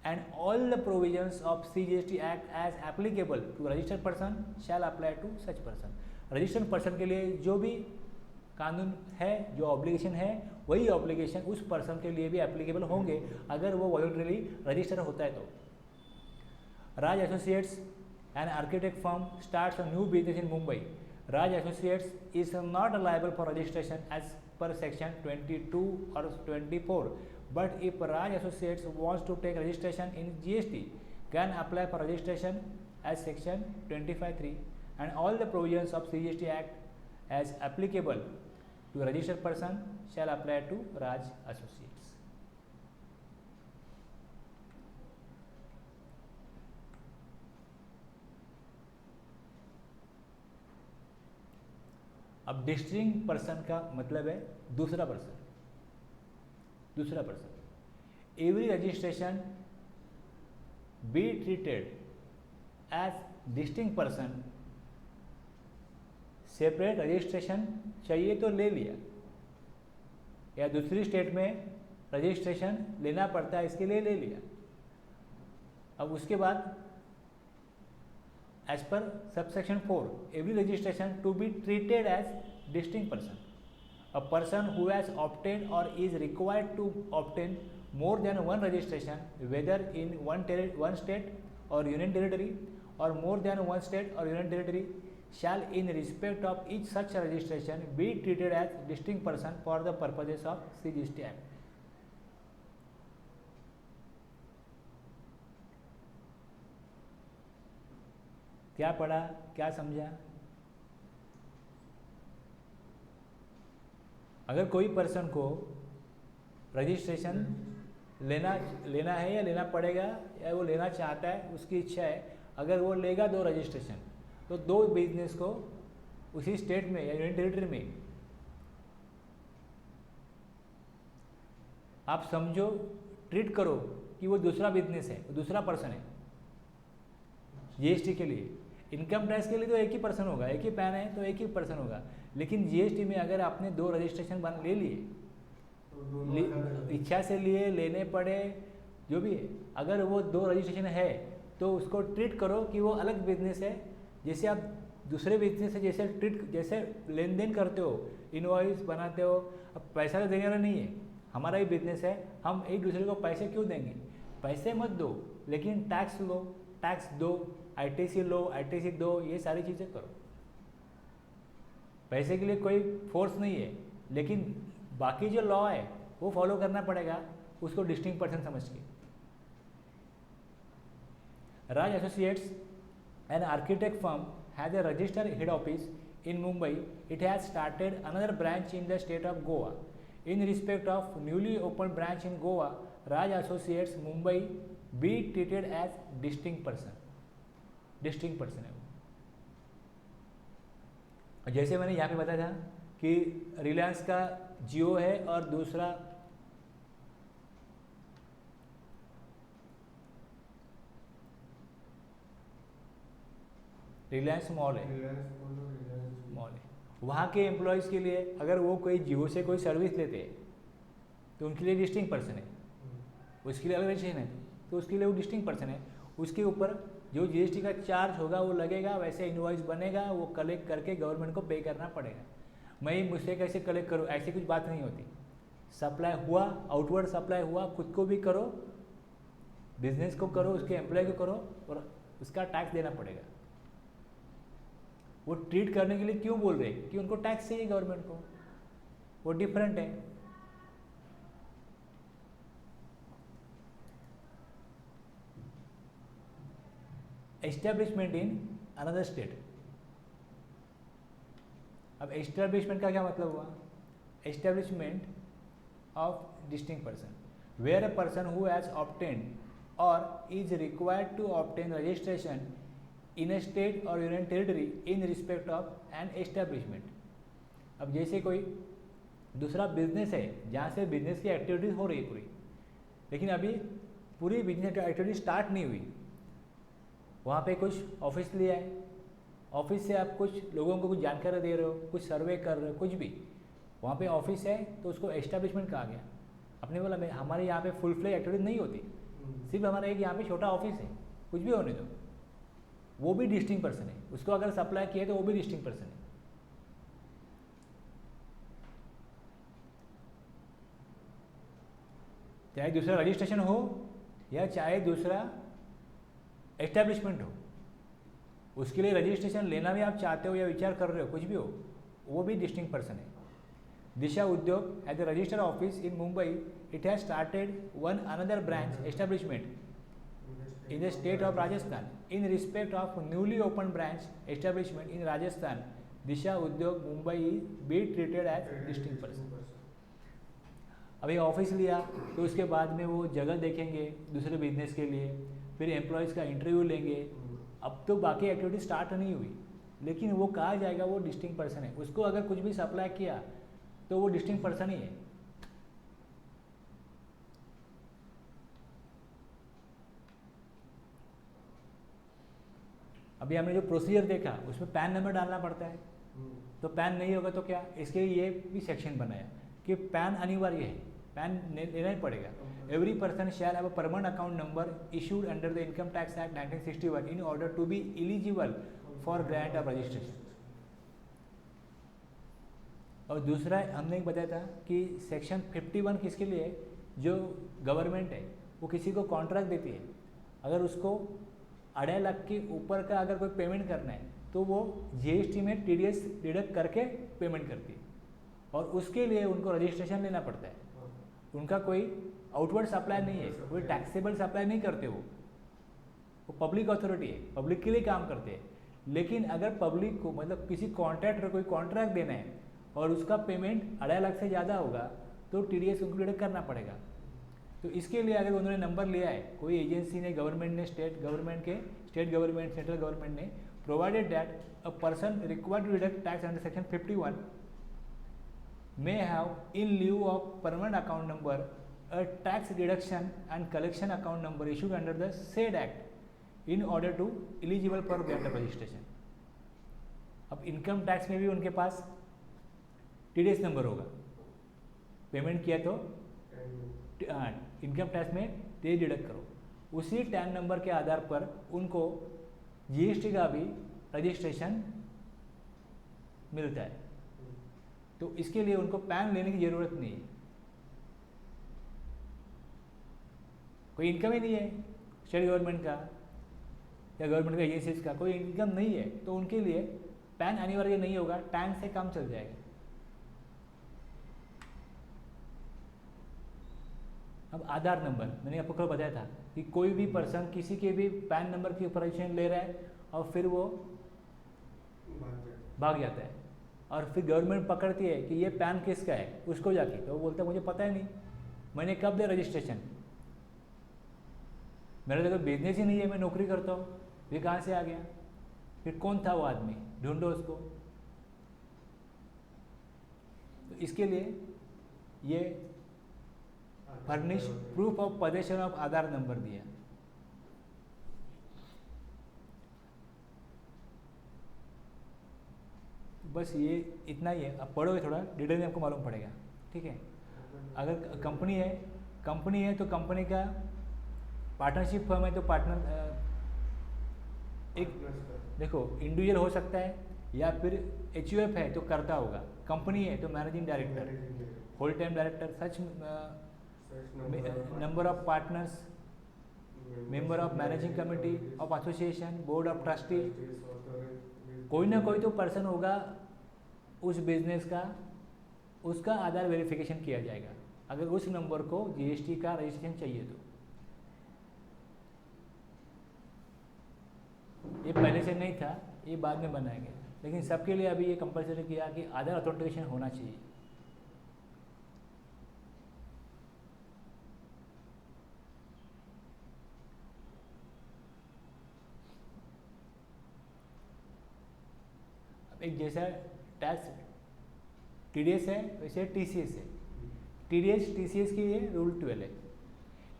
and all the provisions of CGST Act as applicable to registered person shall apply to such person। Registered person के लिए जो भी कानून है, जो ऑब्लिगेशन है, वही ऑब्लिगेशन उस पर्सन के लिए भी एप्लीकेबल होंगे अगर वो वॉलंटरीली रजिस्टर होता है तो। Raj Associates an architect firm starts a new business in Mumbai. Raj Associates is not liable for registration as per section 22 or 24, but if Raj Associates wants to take registration in GST, can apply for registration as section 25(3), and all the provisions of CGST Act as applicable to registered person shall apply to Raj Associates. अब distinct person का मतलब है दूसरा person. दूसरा person every registration be treated as distinct person. Separate registration चाहिए तो ले लिया, या दूसरी स्टेट में रजिस्ट्रेशन लेना पड़ता है इसके लिए ले लिया। अब उसके बाद as per subsection 4, every registration to be treated as distinct person. A person who has obtained or is required to obtain more than one registration, whether in one state or union territory, or more than one state or union territory, shall in respect of each such registration be treated as distinct person for the purposes of CGST Act. क्या पढ़ा, क्या समझा? अगर कोई person को registration लेना है या लेना पड़ेगा, या वो लेना चाहता है, उसकी इच्छा है, अगर वो लेगा 2 रजिस्ट्रेशन, तो 2 बिजनेस को उसी स्टेट में या यूनियन टेरिटरी में आप समझो, ट्रीट करो कि वो दूसरा बिजनेस है, दूसरा पर्सन है। जीएसटी के लिए, इनकम टैक्स के लिए तो एक ही पर्सन होगा, एक ही पैन है तो एक ही पर्सन होगा, लेकिन जीएसटी में अगर आपने 2 रजिस्ट्रेशन ले लिए, इच्छा से लिए, लेने पड़े, जो भी है, अगर वो 2 रजिस्ट्रेशन है तो उसको ट्रीट करो कि वो अलग बिजनेस है। जैसे आप दूसरे बिजनेस से जैसे लेन देन करते हो, इनवॉइस बनाते हो, अब पैसा तो देने वाला नहीं है, हमारा ही बिजनेस है, हम एक दूसरे को पैसे क्यों देंगे? पैसे मत दो, लेकिन टैक्स लो, टैक्स दो, आईटीसी लो, आईटीसी दो, ये सारी चीज़ें करो। पैसे के लिए कोई फोर्स नहीं है, लेकिन बाकी जो लॉ है वो फॉलो करना पड़ेगा, उसको डिस्टिंक्ट पर्सन समझ के। Raj Associates, an architect firm, has a registered head office in Mumbai. It has started another branch in the state of Goa. In respect of newly opened branch in Goa, Raj Associates Mumbai be treated as distinct person. Distinct person है वो। जैसे मैंने यहाँ पे बताया था कि रिलायंस का जियो है और दूसरा रिलायंस मॉल है, वहाँ के एम्प्लॉयज़ के लिए अगर वो कोई जियो से कोई सर्विस लेते हैं तो उनके लिए डिस्टिंक्ट पर्सन है, उसके लिए अलग रजिस्ट्रेशन है तो उसके लिए वो डिस्टिंक्ट पर्सन है। उसके ऊपर जो जीएसटी का चार्ज होगा वो लगेगा, वैसे इनवॉइस बनेगा, वो कलेक्ट करके गवर्नमेंट को पे करना पड़ेगा। मैं मुझसे कैसे कलेक्ट करूँ, ऐसी कुछ बात नहीं होती। सप्लाई हुआ, आउटवर्ड सप्लाई हुआ, खुद को भी करो, बिजनेस को करो, उसके एम्प्लॉय को करो, और उसका टैक्स देना पड़ेगा। वो ट्रीट करने के लिए क्यों बोल रहे हैं कि उनको टैक्स चाहिए गवर्नमेंट को, वो डिफरेंट है। Establishment in another state. अब एस्टेब्लिशमेंट का क्या मतलब हुआ? Establishment of distinct person, where a person who has obtained or is required to obtain registration in a state और union territory in respect of an establishment. अब जैसे कोई दूसरा बिजनेस है जहाँ से बिजनेस की एक्टिविटीज हो रही है पूरी, लेकिन अभी पूरी बिजनेस एक्टिविटी स्टार्ट नहीं हुई, वहाँ पे कुछ ऑफिस लिया है, ऑफिस से आप कुछ लोगों को कुछ जानकारी दे रहे हो, कुछ सर्वे कर रहे हो, कुछ भी, वहाँ पे ऑफिस है तो उसको एस्टेब्लिशमेंट कहा गया। अपने बोला हमारे यहाँ पे फुल फ्लेज एक्टिविटी नहीं होती, सिर्फ हमारा एक यहाँ पे छोटा ऑफिस है, कुछ भी होने दो, वो भी डिस्टिंक्ट पर्सन है। उसको अगर सप्लाई किया तो वो भी डिस्टिंक्ट पर्सन है। चाहे दूसरा रजिस्ट्रेशन हो या चाहे दूसरा एस्टेब्लिशमेंट हो, उसके लिए रजिस्ट्रेशन लेना भी आप चाहते हो या विचार कर रहे हो, कुछ भी हो, वो भी डिस्टिंक्ट पर्सन है। दिशा उद्योग at the register office in Mumbai, it has started one another branch establishment in the state of Rajasthan. In respect of newly opened branch establishment in Rajasthan, Disha Udyog Mumbai be treated as distinct person. अभी office लिया तो उसके बाद में वो जगह देखेंगे दूसरे बिजनेस के लिए, फिर एम्प्लॉयज़ का इंटरव्यू लेंगे। अब तो बाकी एक्टिविटी स्टार्ट नहीं हुई, लेकिन वो कहा जाएगा वो डिस्टिंक्ट पर्सन है। उसको अगर कुछ भी सप्लाई किया तो वो डिस्टिंक्ट पर्सन ही है। अभी हमने जो प्रोसीजर देखा उसमें पैन नंबर डालना पड़ता है, तो पैन नहीं होगा तो क्या, इसके लिए ये भी सेक्शन बनाया कि पैन अनिवार्य है, पैन लेना ही पड़ेगा। Every person shall have a permanent account number issued under the income tax act 1961 in order to be eligible for grant of registration. और दूसरा हमने बताया था कि सेक्शन 51 किसके लिए, जो गवर्नमेंट है वो किसी को कॉन्ट्रैक्ट देती है, अगर उसको 2.5 लाख के ऊपर का अगर कोई पेमेंट करना है तो वो जीएसटी में टीडीएस डिडक्ट करके पेमेंट करती है, और उसके लिए उनको रजिस्ट्रेशन लेना पड़ता है। उनका कोई आउटवर्ड सप्लाई नहीं है, कोई टैक्सेबल सप्लाई नहीं करते, वो पब्लिक अथॉरिटी है, पब्लिक के लिए काम करते हैं। लेकिन अगर पब्लिक को मतलब किसी कॉन्ट्रैक्टर कोई कॉन्ट्रैक्ट देना है और उसका पेमेंट 2.5 लाख से ज़्यादा होगा तो टीडीएस उनको डिडक्ट करना पड़ेगा। तो इसके लिए अगर उन्होंने नंबर लिया है, कोई एजेंसी ने, गवर्नमेंट ने, स्टेट गवर्नमेंट, सेंट्रल गवर्नमेंट ने provided that a person required to deduct tax under section 51 may have in lieu of permanent account number a tax deduction and collection account number issued under the said act in order to eligible for grant of registration. अब income tax में भी उनके पास TDS number होगा, payment किया तो income tax में TDS deduct करो, उसी टैन नंबर के आधार पर उनको जीएसटी का भी रजिस्ट्रेशन मिलता है। तो इसके लिए उनको पैन लेने की ज़रूरत नहीं है, कोई इनकम ही नहीं है स्टेट गवर्नमेंट का या गवर्नमेंट का एजेंसीज का कोई इनकम नहीं है, तो उनके लिए पैन अनिवार्य नहीं होगा, टैन से काम चल जाएगा। अब आधार नंबर मैंने आपको कल बताया था कि कोई भी पर्सन किसी के भी पैन नंबर की ऑपरेशन ले रहा है और फिर वो भाग जाता है, और फिर गवर्नमेंट पकड़ती है कि ये पैन किसका है, उसको जाके तो वो बोलता है मुझे पता ही नहीं, मैंने कब दिया रजिस्ट्रेशन, मेरा तो कोई बिजनेस ही नहीं है, मैं नौकरी करता हूँ, ये कहाँ से आ गया, फिर कौन था वो आदमी, ढूंढो उसको। तो इसके लिए ये furnish proof of possession of Aadhaar number दिया। बस ये इतना ही है, अब पढ़ोगे थोड़ा डिटेल में आपको मालूम पड़ेगा, ठीक है। अगर कंपनी है तो कंपनी का पार्टनरशिप फर्म है तो पार्टनर एक देखो इंडिविजुअल हो सकता है या फिर एचयूएफ है तो करता होगा, कंपनी है तो managing director, whole time director, such number of partners, member of managing committee of association, board of trustee, कोई ना कोई तो पर्सन होगा उस बिजनेस का, उसका आधार वेरिफिकेशन किया जाएगा अगर उस नंबर को जीएसटी का रजिस्ट्रेशन चाहिए तो। ये पहले से नहीं था, ये बाद में बनाया गया, लेकिन सबके लिए अभी ये कंपलसरी किया कि आधार ऑथेंटिकेशन होना चाहिए। एक जैसा टैक्स टीडीएस है वैसे टीसीएस है। टीसीएस की ये रूल 12 है,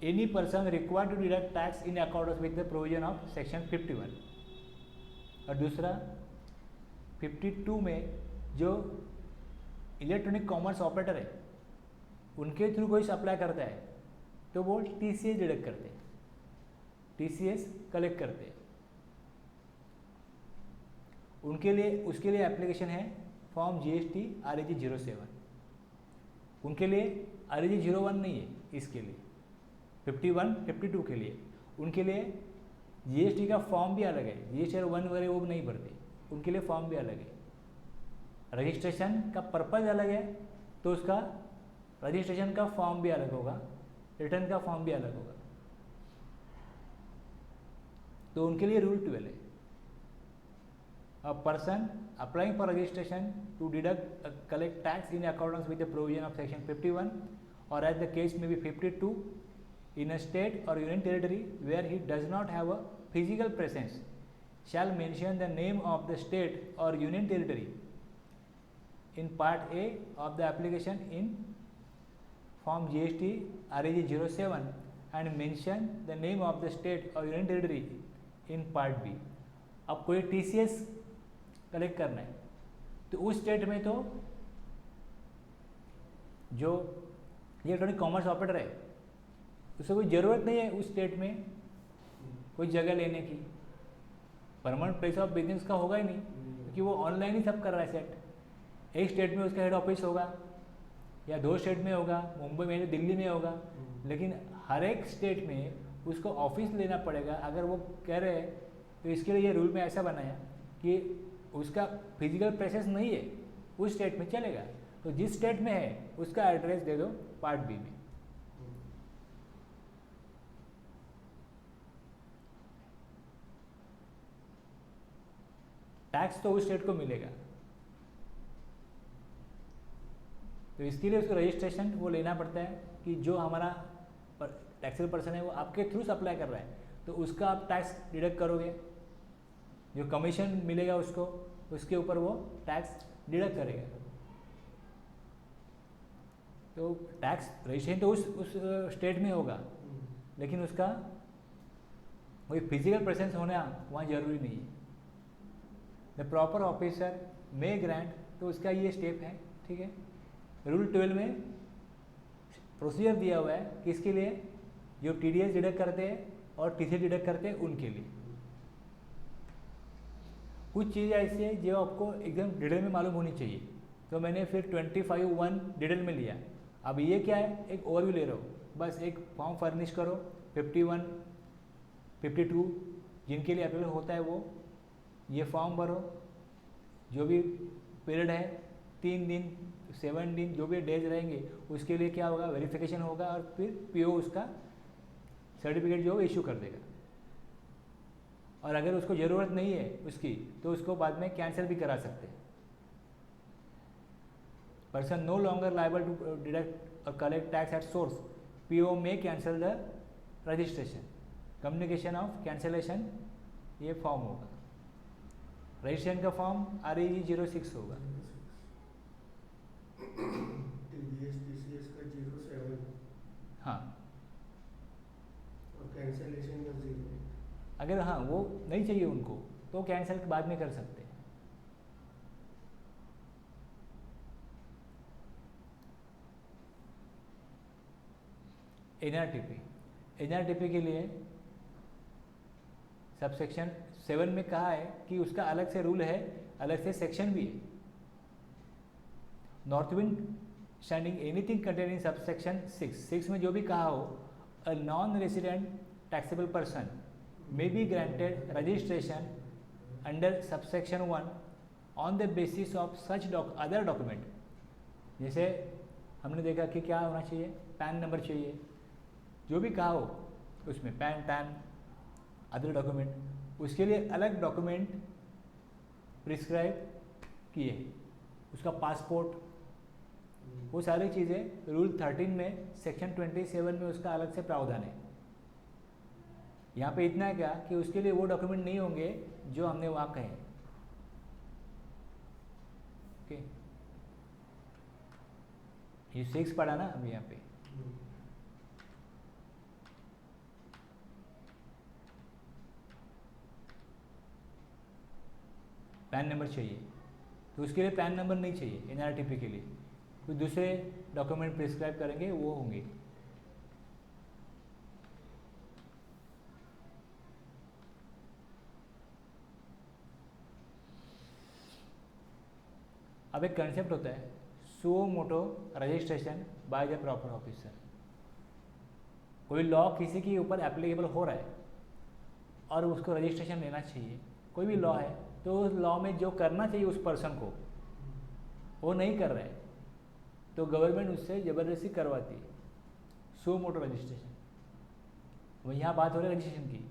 any person required to deduct tax in accordance with the provision of section 51। और दूसरा 52 में जो इलेक्ट्रॉनिक कॉमर्स ऑपरेटर है उनके थ्रू कोई सप्लाई करता है तो वो टीसीएस डिडक्ट करते हैं, टीसीएस कलेक्ट करते हैं। उनके लिए उसके लिए एप्लीकेशन है फॉर्म जीएसटी RAG 07, उनके लिए RAG 01 नहीं है इसके लिए, 51, 52 के लिए, उनके लिए जीएसटी का फॉर्म भी अलग है। जीएसटी 1 वगैरह वो नहीं भरते, उनके लिए फॉर्म भी अलग है। रजिस्ट्रेशन का पर्पज़ अलग है तो उसका रजिस्ट्रेशन का फॉर्म भी अलग होगा, रिटर्न का फॉर्म भी अलग होगा। तो उनके लिए रूल 12 है। A person applying for registration to deduct collect tax in accordance with the provision of section 51 और as the case may be 52 in a state or union territory where he does not have a physical presence shall mention the name of the state or union territory in part A of the application in form GST REG 07 and mention the name of the state or union territory in part B। अब कोई TCS collect करना है तो उस state में तो जो electronic commerce operator है उससे कोई ज़रूरत नहीं है उस स्टेट में कोई जगह लेने की, परमानेंट प्लेस ऑफ बिजनेस का होगा ही नहीं क्योंकि वो ऑनलाइन ही सब कर रहा है सेट। एक स्टेट में उसका हेड ऑफिस होगा या 2 स्टेट में होगा, मुंबई में, दिल्ली में होगा, लेकिन हर एक स्टेट में उसको ऑफिस लेना पड़ेगा। अगर वो कह रहे हैं तो इसके लिए ये रूल में ऐसा बनाया कि उसका फिजिकल प्रेजेंस नहीं है उस स्टेट में चलेगा, तो जिस स्टेट में है उसका एड्रेस दे दो पार्ट बी में। टैक्स तो उस स्टेट को मिलेगा, तो इसके लिए उसको रजिस्ट्रेशन वो लेना पड़ता है कि जो हमारा टैक्सेबल पर्सन है वो आपके थ्रू अप्लाई कर रहा है तो उसका आप टैक्स डिडक्ट करोगे, जो कमीशन मिलेगा उसको उसके ऊपर वो टैक्स डिडक्ट करेगा। तो टैक्स रजिस्ट्रेशन तो उस स्टेट में होगा, लेकिन उसका कोई फिजिकल प्रेजेंस होना वहाँ जरूरी नहीं है। The proper officer may grant, तो उसका ये स्टेप है, ठीक है। रूल 12 में प्रोसीजर दिया हुआ है कि इसके लिए जो TDS डिडक्ट करते हैं और TCS डिडक्ट करते हैं उनके लिए। कुछ चीज़ें ऐसी है जो आपको एकदम डिटेल में मालूम होनी चाहिए, तो मैंने फिर 25(1) डिटेल में लिया। अब ये क्या है, एक ओवरव्यू ले रहा हूँ, बस एक फॉर्म फर्निश करो 51, 52 जिनके लिए अप्लाई होता है वो ये फॉर्म भरो, जो भी पीरियड है 3 दिन 7 दिन जो भी डेज रहेंगे उसके लिए क्या होगा, वेरिफिकेशन होगा और फिर PO उसका सर्टिफिकेट जो इशू कर देगा। और अगर उसको ज़रूरत नहीं है उसकी तो उसको बाद में कैंसिल भी करा सकते हैं। Person no longer liable to deduct or collect tax at source, PO में cancel the registration, communication of cancellation ये फॉर्म होगा। रजिस्ट्रेशन का फॉर्म REG 06 होगा। TCS का 07, हाँ, और कैंसिलेशन का 0। अगर हाँ वो नहीं चाहिए उनको तो कैंसिल बाद में कर सकते हैं। NRTP के लिए सबसेक्शन 7 में कहा है कि उसका अलग से रूल है, अलग से सेक्शन भी है। Notwithstanding anything contain in subsection 6 में जो भी कहा हो, a non resident taxable person may be granted registration under subsection 1 on the basis of such other document। जैसे हमने देखा कि क्या होना चाहिए, पैन नंबर चाहिए, जो भी कहा हो उसमें पैन अदर डॉक्यूमेंट, उसके लिए अलग डॉक्यूमेंट प्रिस्क्राइब किए, उसका पासपोर्ट, वो सारी चीज़ें रूल 13 में सेक्शन 27 में उसका अलग से प्रावधान है। यहाँ पे इतना है क्या कि उसके लिए वो डॉक्यूमेंट नहीं होंगे जो हमने वहाँ कहे। ओके, ये 6 पढ़ा ना अभी यहाँ पे। पैन नंबर चाहिए, तो उसके लिए पैन नंबर नहीं चाहिए। NRTP के लिए कुछ दूसरे डॉक्यूमेंट प्रिस्क्राइब करेंगे वो होंगे। अब एक कंसेप्ट होता है suo motu registration by the proper officer. कोई लॉ किसी के ऊपर एप्लीकेबल हो रहा है और उसको रजिस्ट्रेशन लेना चाहिए, कोई भी लॉ है, तो उस लॉ में जो करना चाहिए उस पर्सन को वो नहीं कर रहा है, तो गवर्नमेंट उससे ज़बरदस्ती करवाती है, सो मोटो रजिस्ट्रेशन। वो यहाँ बात हो रही है रजिस्ट्रेशन की,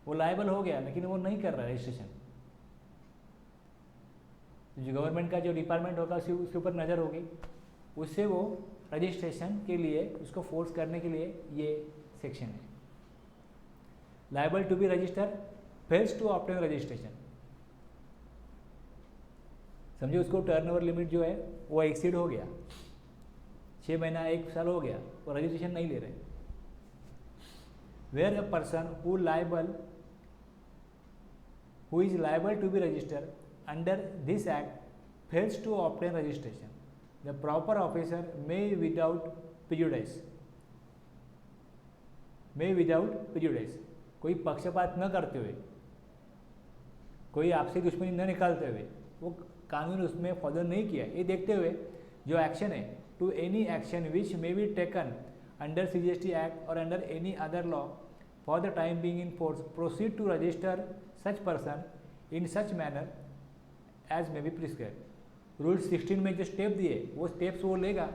वो लायबल हो गया लेकिन वो नहीं कर रहा है रजिस्ट्रेशन। जो गवर्नमेंट का जो डिपार्टमेंट होगा उसके ऊपर नज़र होगी, उससे वो रजिस्ट्रेशन के लिए उसको फोर्स करने के लिए ये सेक्शन है। Liable to be register fails to obtain registration. समझो उसको टर्नओवर लिमिट जो है वो एक्सीड हो गया, 6 महीना 1 साल हो गया, वो रजिस्ट्रेशन नहीं ले रहे। Where a person who is liable to be register under this act fails to obtain registration, the proper officer may without prejudice कोई पक्षपात न करते हुए, कोई आपसे दुश्मनी न निकालते हुए, वो कानून उसमें फॉलो नहीं किया, ये देखते हुए जो एक्शन है, to any action which may be taken under CGST act or under any other law for the time being in force proceed to register such person in such manner as may be prescribe. Rule 16 में जो step दिए वो steps वो लेगा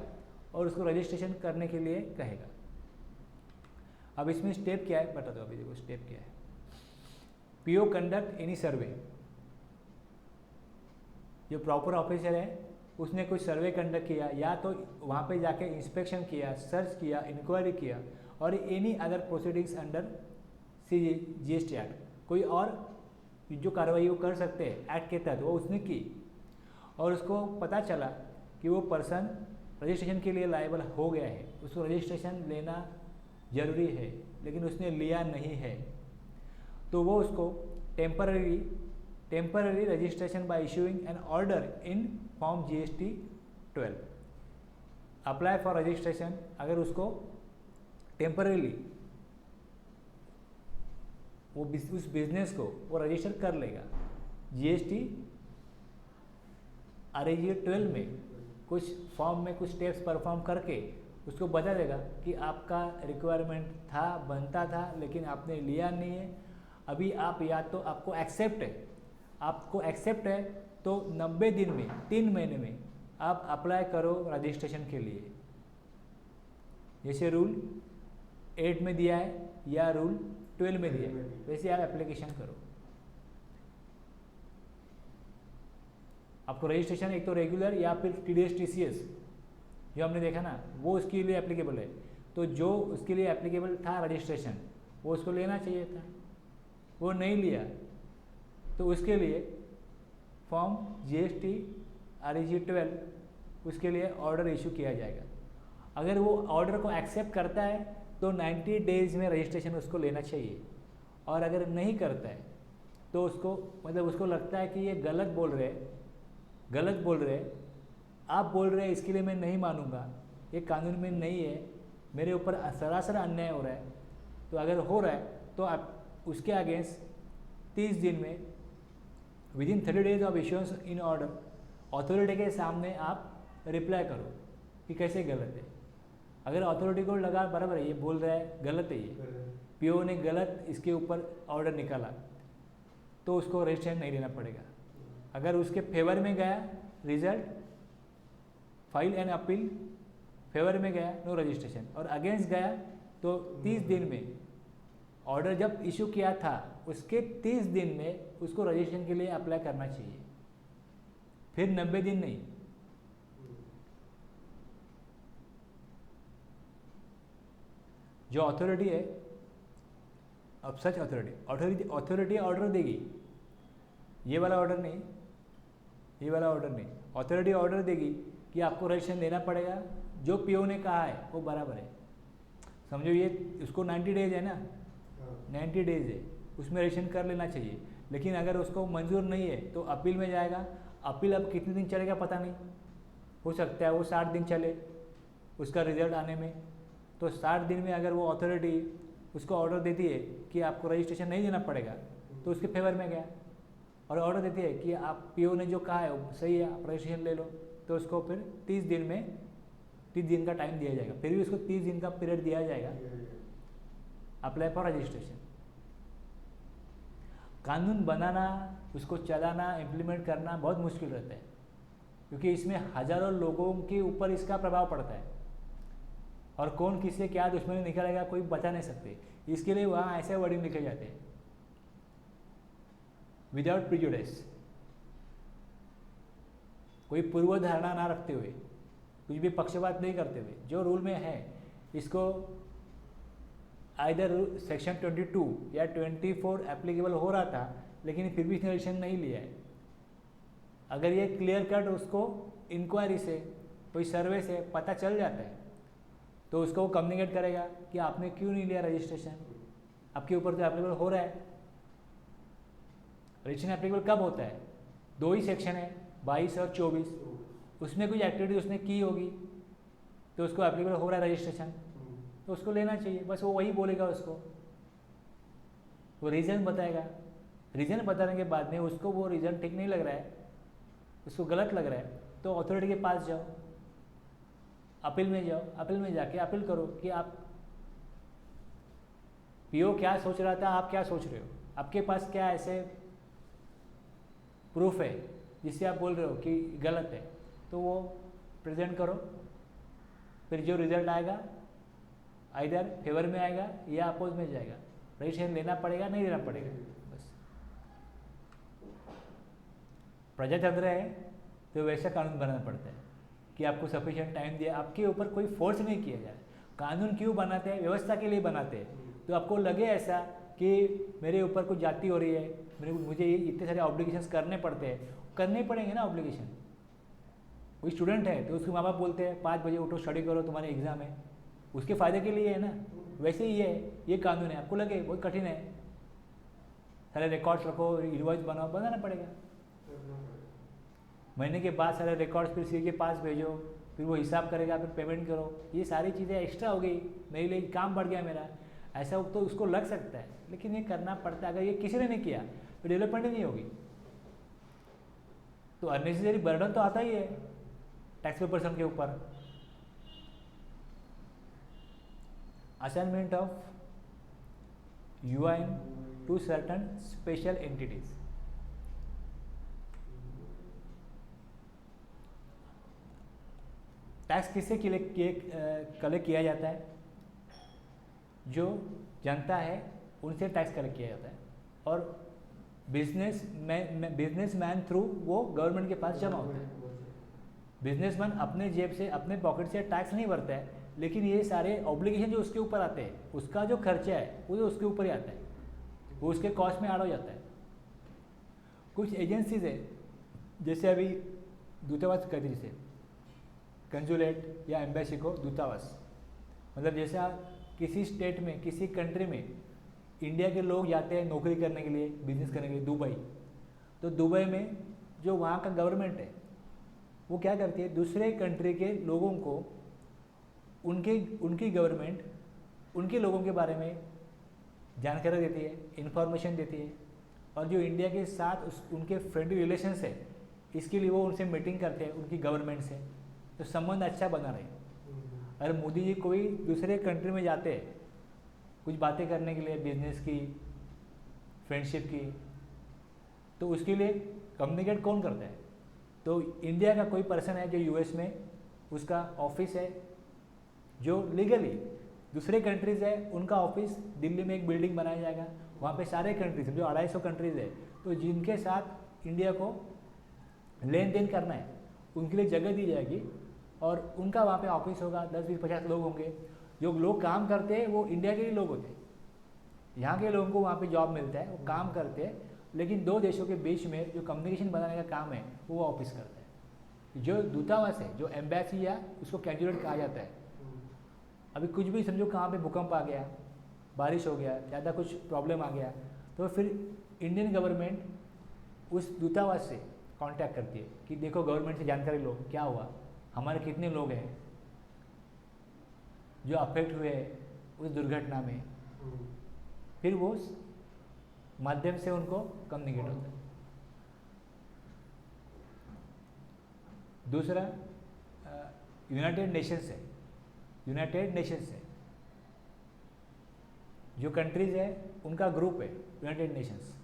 और उसको registration करने के लिए कहेगा। अब इसमें स्टेप क्या है बता दो, अभी देखो स्टेप क्या है। PO कंडक्ट एनी सर्वे, जो प्रॉपर ऑफिसर है उसने कुछ सर्वे कंडक्ट किया, या तो वहाँ पे जाके इंस्पेक्शन किया, सर्च किया, इंक्वायरी किया, और any other proceedings under CGST act, कोई और जो कार्रवाई वो कर सकते हैं एक्ट के तहत वो उसने की, और उसको पता चला कि वो पर्सन रजिस्ट्रेशन के लिए लायबल हो गया है, उसको रजिस्ट्रेशन लेना जरूरी है लेकिन उसने लिया नहीं है, तो वो उसको temporary registration by issuing an order in form GST 12 apply for registration. अगर उसको टेम्पररीली वो उस बिजनेस को वो रजिस्टर कर लेगा, GST RAG 12 में कुछ फॉर्म में कुछ स्टेप्स परफॉर्म करके उसको बता देगा कि आपका रिक्वायरमेंट था, बनता था, लेकिन आपने लिया नहीं है। अभी आप या तो आपको एक्सेप्ट है तो 90 दिन में 3 महीने में आप अप्लाई करो रजिस्ट्रेशन के लिए, जैसे रूल 8 में दिया है या रूल 12 में दिया है वैसे आप एप्लीकेशन करो। आपको रजिस्ट्रेशन एक तो रेगुलर या फिर TDS TCS जो हमने देखा ना वो उसके लिए एप्लीकेबल है, तो जो उसके लिए एप्लीकेबल था रजिस्ट्रेशन वो उसको लेना चाहिए था, वो नहीं लिया, तो उसके लिए फॉर्म GST RAG 12 उसके लिए ऑर्डर इशू किया जाएगा। अगर वो ऑर्डर को एक्सेप्ट करता है तो 90 डेज में रजिस्ट्रेशन उसको लेना चाहिए, और अगर नहीं करता है तो उसको मतलब उसको लगता है कि ये गलत बोल रहे आप बोल रहे हैं इसके लिए मैं नहीं मानूंगा, ये कानून में नहीं है, मेरे ऊपर सरासर अन्याय हो रहा है, तो अगर हो रहा है तो आप उसके अगेंस्ट 30 दिन में within 30 days of insurance in order authority के सामने आप रिप्लाई करो कि कैसे गलत है। अगर अथॉरिटी को लगा बराबर है ये बोल रहा है गलत है, ये PO ने गलत इसके ऊपर ऑर्डर निकाला, तो उसको रजिस्ट्रेशन नहीं देना पड़ेगा। अगर उसके फेवर में गया result file and appeal, favour में गया नो रजिस्ट्रेशन, और अगेंस्ट गया तो 30 दिन में ऑर्डर जब इशू किया था उसके 30 दिन में उसको रजिस्ट्रेशन के लिए अप्लाई करना चाहिए, फिर 90 दिन नहीं। जो अथॉरिटी है, अब सच अथॉरिटी ऑर्डर देगी, ये वाला ऑर्डर नहीं, अथॉरिटी ऑर्डर देगी कि आपको रजिस्ट्रेशन लेना पड़ेगा, जो PO ने कहा है वो बराबर है। समझो ये उसको 90 डेज है ना, 90 डेज है, उसमें रजिस्ट्रेशन कर लेना चाहिए, लेकिन अगर उसको मंजूर नहीं है तो अपील में जाएगा। अपील अब कितने दिन चलेगा पता नहीं, हो सकता है वो 60 दिन चले उसका रिजल्ट आने में, तो 60 दिन में अगर वो अथॉरिटी उसको ऑर्डर देती है कि आपको रजिस्ट्रेशन नहीं देना पड़ेगा तो उसके फेवर में गया, और ऑर्डर देती है कि आप PO ने जो कहा है वो सही है, आप रजिस्ट्रेशन ले लो, तो उसको फिर 30 दिन का टाइम दिया जाएगा, फिर भी उसको 30 दिन का पीरियड दिया जाएगा अप्लाई फॉर रजिस्ट्रेशन। कानून बनाना, उसको चलाना, इम्प्लीमेंट करना बहुत मुश्किल रहता है, क्योंकि इसमें हज़ारों लोगों के ऊपर इसका प्रभाव पड़ता है और कौन किससे क्या दुश्मनी निकालेगा कोई बता नहीं सकते। इसके लिए वहाँ ऐसे वर्डिंग लिखे जाते हैं, विदाउट प्रिजुडिस, कोई पूर्व धारणा ना रखते हुए, कुछ भी पक्षपात नहीं करते हुए, जो रूल में है इसको आइदर सेक्शन 22 या 24 एप्लीकेबल हो रहा था, लेकिन फिर भी इसने डिसीजन नहीं लिया है। अगर ये क्लियर कट उसको इंक्वायरी से, कोई सर्वे से पता चल जाता है तो उसको वो कम्युनिकेट करेगा कि आपने क्यों नहीं लिया रजिस्ट्रेशन, आपके ऊपर तो एप्लीकेबल हो रहा है। रजिस्ट्रेशन एप्लीकेबल कब होता है? 2 ही सेक्शन है, 22 और 24, उसमें कुछ एक्टिविटी उसने की होगी तो उसको एप्लीकेबल हो रहा है रजिस्ट्रेशन, तो उसको लेना चाहिए। बस वो वही बोलेगा, उसको वो रीज़न बताएगा। रीज़न बताने के बाद में उसको वो रीज़न ठीक नहीं लग रहा है, उसको गलत लग रहा है, तो अथॉरिटी के पास जाओ, अपील में जाओ, अपील में जाके अपील करो कि आप पीओ क्या सोच रहा था, आप क्या सोच रहे हो, आपके पास क्या ऐसे प्रूफ है जिससे आप बोल रहे हो कि गलत है, तो वो प्रेजेंट करो। फिर जो रिजल्ट आएगा आइदर फेवर में आएगा या अपोज में जाएगा। रजिस्ट्रेशन लेना पड़ेगा, नहीं लेना पड़ेगा, बस। प्रजातंत्र है तो वैसा कानून बनाना पड़ता है कि आपको सफिशिएंट टाइम दिया, आपके ऊपर कोई फोर्स नहीं किया जाए। कानून क्यों बनाते हैं? व्यवस्था के लिए बनाते हैं। तो आपको लगे ऐसा कि मेरे ऊपर कुछ जाति हो रही है, मुझे इतने सारे ऑब्लिगेशंस करने पड़ते हैं, करने पड़ेंगे ना ऑब्लिगेशन। कोई स्टूडेंट है तो उसके माँ बाप बोलते हैं 5 बजे उठो, स्टडी करो, तुम्हारे एग्जाम है, उसके फ़ायदे के लिए है ना। वैसे ही है, ये कानून है। आपको लगे बहुत कठिन है, सारे रिकॉर्ड्स रखो, इनवॉइस बनाओ, बनाना पड़ेगा। महीने के बाद सारे रिकॉर्ड्स फिर सी के पास भेजो, फिर वो हिसाब करेगा, फिर पेमेंट करो। ये सारी चीज़ें एक्स्ट्रा हो गई, मेरे लिए काम बढ़ गया मेरा, ऐसा तो उसको लग सकता है, लेकिन ये करना पड़ता है। अगर ये किसी ने नहीं किया तो डेवलपमेंट ही नहीं होगी। तो अननेसेसरी बर्डन तो आता ही है टैक्स पे पर्सन के ऊपर। Assignment of UIN to certain special entities. Tax किससे कलेक्ट किया जाता है? जो जनता है उनसे टैक्स कलेक्ट किया जाता है, और बिजनेसमैन थ्रू वो गवर्नमेंट के पास जमा होता है। बिजनेसमैन अपने जेब से, अपने पॉकेट से टैक्स नहीं भरता है, लेकिन ये सारे ऑब्लिगेशन जो उसके ऊपर आते हैं, उसका जो खर्चा है वो उसके ऊपर ही आता है, वो उसके कॉस्ट में ऐड हो जाता है। कुछ एजेंसीज है, जैसे अभी दूतावास कहते हैं, जैसे कंजुलेट या एम्बेसी को दूतावास, मतलब जैसे आप किसी स्टेट में, किसी कंट्री में इंडिया के लोग जाते हैं नौकरी करने के लिए, बिजनेस करने के लिए दुबई, तो दुबई में जो वहाँ का गवर्नमेंट है वो क्या करती है, दूसरे कंट्री के लोगों को उनकी गवर्नमेंट उनके लोगों के बारे में जानकारी देती है, इंफॉर्मेशन देती है, और जो इंडिया के साथ उनके फ्रेंडली रिलेशंस है, इसके लिए वो उनसे मीटिंग करते हैं उनकी गवर्नमेंट से, तो संबंध अच्छा बना रहे। अगर मोदी जी कोई दूसरे कंट्री में जाते हैं कुछ बातें करने के लिए, बिजनेस की, फ्रेंडशिप की, तो उसके लिए कम्युनिकेट कौन करता है? तो इंडिया का कोई पर्सन है जो यूएस में, उसका ऑफिस है, जो लीगली दूसरे कंट्रीज़ है उनका ऑफिस दिल्ली में एक बिल्डिंग बनाया जाएगा, वहाँ पे सारे कंट्रीज जो 250 कंट्रीज़ है, तो जिनके साथ इंडिया को लेन देन करना है उनके लिए जगह दी जाएगी, और उनका वहाँ पे ऑफिस होगा। 10, 20, 50 लोग होंगे। जो लोग काम करते हैं वो इंडिया के ही लोग होते हैं, यहाँ के लोगों को वहाँ पे जॉब मिलता है, वो काम करते हैं, लेकिन 2 देशों के बीच में जो कम्युनिकेशन बनाने का काम है वो ऑफिस करता है। जो दूतावास है, जो एम्बेसी या उसको कैंजुलेट कहा जाता है, अभी कुछ भी समझो कहाँ पे भूकंप आ गया, बारिश हो गया, ज़्यादा कुछ प्रॉब्लम आ गया, तो फिर इंडियन गवर्नमेंट उस दूतावास से कांटेक्ट करती है कि देखो गवर्नमेंट से जानकारी लो क्या हुआ, हमारे कितने लोग हैं जो अफेक्ट हुए उस दुर्घटना में, फिर वो उस माध्यम से उनको कम्युनिकेट होता है। दूसरा यूनाइटेड नेशंस है। यूनाइटेड नेशंस है जो कंट्रीज़ है उनका ग्रुप है यूनाइटेड नेशंस।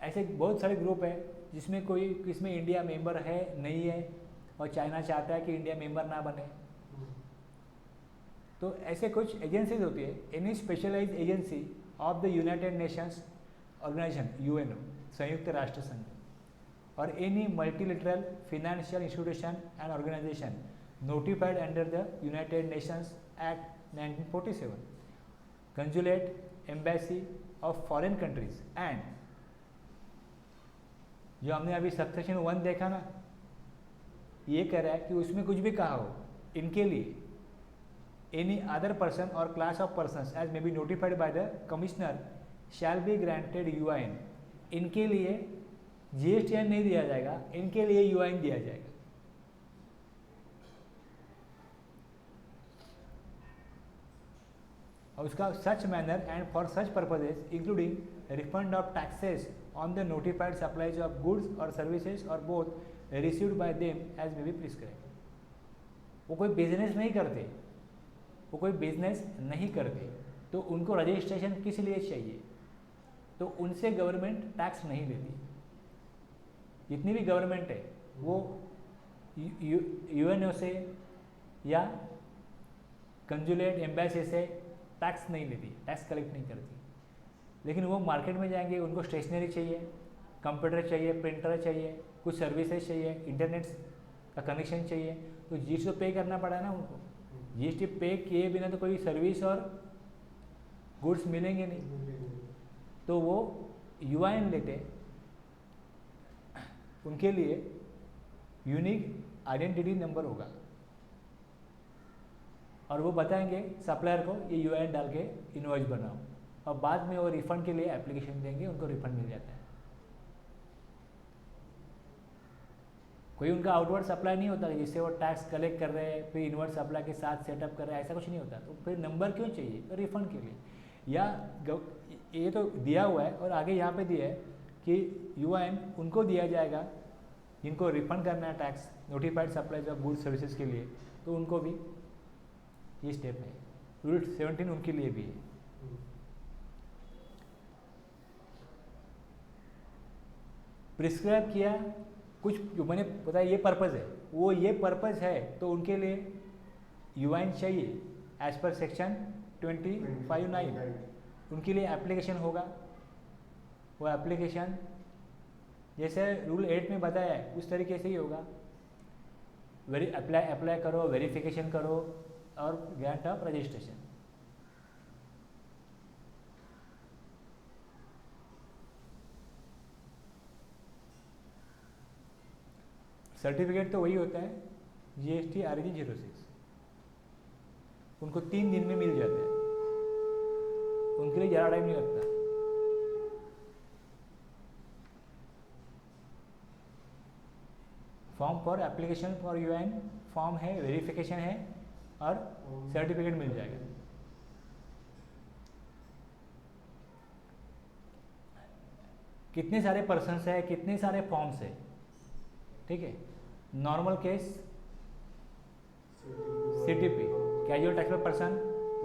ऐसे बहुत सारे ग्रुप है जिसमें कोई किसमें इंडिया मेंबर है नहीं है, और चाइना चाहता है कि इंडिया मेंबर ना बने। तो ऐसे कुछ एजेंसीज होती है, any specialize agency of the United Nations organization UNO, संयुक्त राष्ट्र संघ, और any multilateral financial institution and organization notified under the United Nations Act 1947, consulate, embassy of foreign countries, and जो हमने अभी सबसेक्शन 1 देखा ना, ये कह रहा है कि उसमें कुछ भी कहा हो इनके लिए एनी अदर पर्सन और class of persons as may be notified by the commissioner shall be granted UIN. इनके लिए जीएसटीएन नहीं दिया जाएगा, इनके लिए यूआईएन दिया जाएगा। और उसका such manner and for such purposes including refund of taxes on the notified supplies of goods और सर्विसेज और both received by them as may be prescribed. वो कोई बिजनेस नहीं करते, वो कोई बिजनेस नहीं करते, तो उनको रजिस्ट्रेशन किस लिए चाहिए? तो उनसे गवर्नमेंट टैक्स नहीं लेती। जितनी भी गवर्नमेंट है वो यूएनओ से या कंजुलेट एम्बेसी से टैक्स नहीं लेती, टैक्स कलेक्ट नहीं करती। लेकिन वो मार्केट में जाएंगे, उनको स्टेशनरी चाहिए, कंप्यूटर चाहिए, प्रिंटर चाहिए, कुछ सर्विसेज चाहिए, इंटरनेट का कनेक्शन चाहिए, तो जीएसटी तो पे करना पड़ा ना उनको। जीएसटी पे किए बिना तो कोई सर्विस और गुड्स मिलेंगे नहीं, तो वो यूआईएन लेते। उनके लिए यूनिक आइडेंटिटी नंबर होगा और वो बताएंगे सप्लायर को ये यूआईएन डाल के इनवॉइस बनाओ, और बाद में वो रिफंड के लिए एप्लीकेशन देंगे, उनको रिफंड मिल जाता है। कोई उनका आउटवर्ड सप्लाई नहीं होता जिससे वो टैक्स कलेक्ट कर रहे हैं फिर इनवर्ड सप्लाई के साथ सेटअप कर रहे हैं, ऐसा कुछ नहीं होता। तो फिर नंबर क्यों चाहिए? तो रिफंड के लिए। या ये तो दिया हुआ है और आगे यहाँ पे दिया है कि यूआईएन उनको दिया जाएगा जिनको रिफंड करना है tax notified supplies of goods services के लिए, तो उनको भी ये स्टेप है। रूल 17 उनके लिए भी है। प्रिस्क्राइब किया कुछ, जो मैंने बताया ये पर्पज़ है, वो ये पर्पज़ है तो उनके लिए यूआईएन चाहिए एज पर सेक्शन 25(9). उनके लिए एप्लीकेशन होगा, वो एप्लीकेशन जैसे रूल 8 में बताया है उस तरीके से ही होगा। अप्लाई करो, वेरिफिकेशन करो और ग्रांट ऑफ रजिस्ट्रेशन। सर्टिफिकेट तो वही होता है जीएसटी RG 06, उनको 3 दिन में मिल जाता है, उनके लिए ज़्यादा टाइम नहीं लगता। Form for application for UIN form है, वेरिफिकेशन है और सर्टिफिकेट मिल जाएगा। कितने सारे पर्सन्स है, कितने सारे फॉर्म्स है, ठीक है। Normal case CTP, casual taxable person,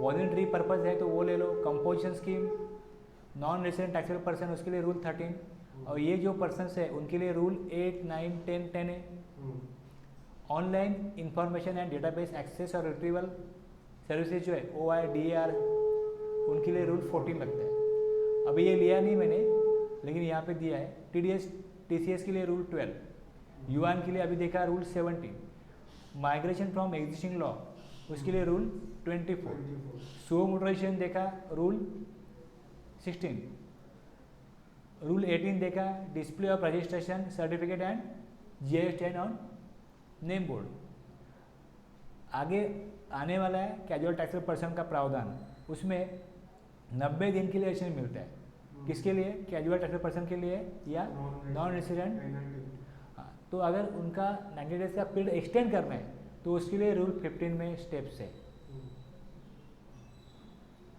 voluntary purpose है तो वो ले लो, composition scheme, non resident taxable person उसके लिए रूल 13, और ये जो पर्सन्स है उनके लिए रूल 8, 9, 10 है। Online information and database access और रिट्रीवल सर्विसेज जो है OIDR, उनके लिए रूल 14 लगता है। अभी ये लिया नहीं मैंने, लेकिन यहाँ पे दिया है। TCS के लिए रूल 12, यूआईएन के लिए अभी देखा rule 17, migration from existing law उसके लिए रूल 24, सो मोटराइजेशन देखा रूल 16, रूल 18 देखा display of registration certificate and GSTN on name board. आगे आने वाला है कैजुअल टैक्सेबल पर्सन का प्रावधान, उसमें 90 दिन के लिए रजिस्ट्रेशन मिलता है। किसके लिए? कैजुअल टैक्सेबल पर्सन के लिए या नॉन रेसिडेंट। तो अगर उनका 90 डेज का पीरियड एक्सटेंड करना है तो उसके लिए रूल 15 में स्टेप्स है।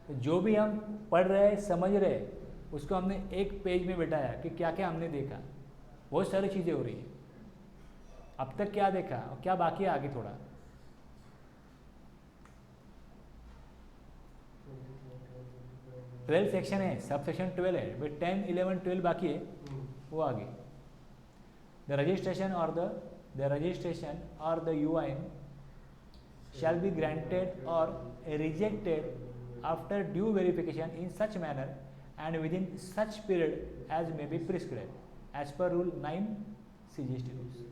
तो जो भी हम पढ़ रहे हैं, समझ रहे हैं, उसको हमने एक पेज में बिठाया कि क्या क्या हमने देखा। बहुत सारी चीज़ें हो रही हैं, अब तक क्या देखा और क्या बाकी है आगे थोड़ा। 12 सेक्शन है, सब सेक्शन 12 है, बट 10, 11, 12 बाकी है, वो आगे। द रजिस्ट्रेशन और the UIN shall be granted or rejected after due verification in such manner and within such period as may be prescribed as per rule 9 CGST rules.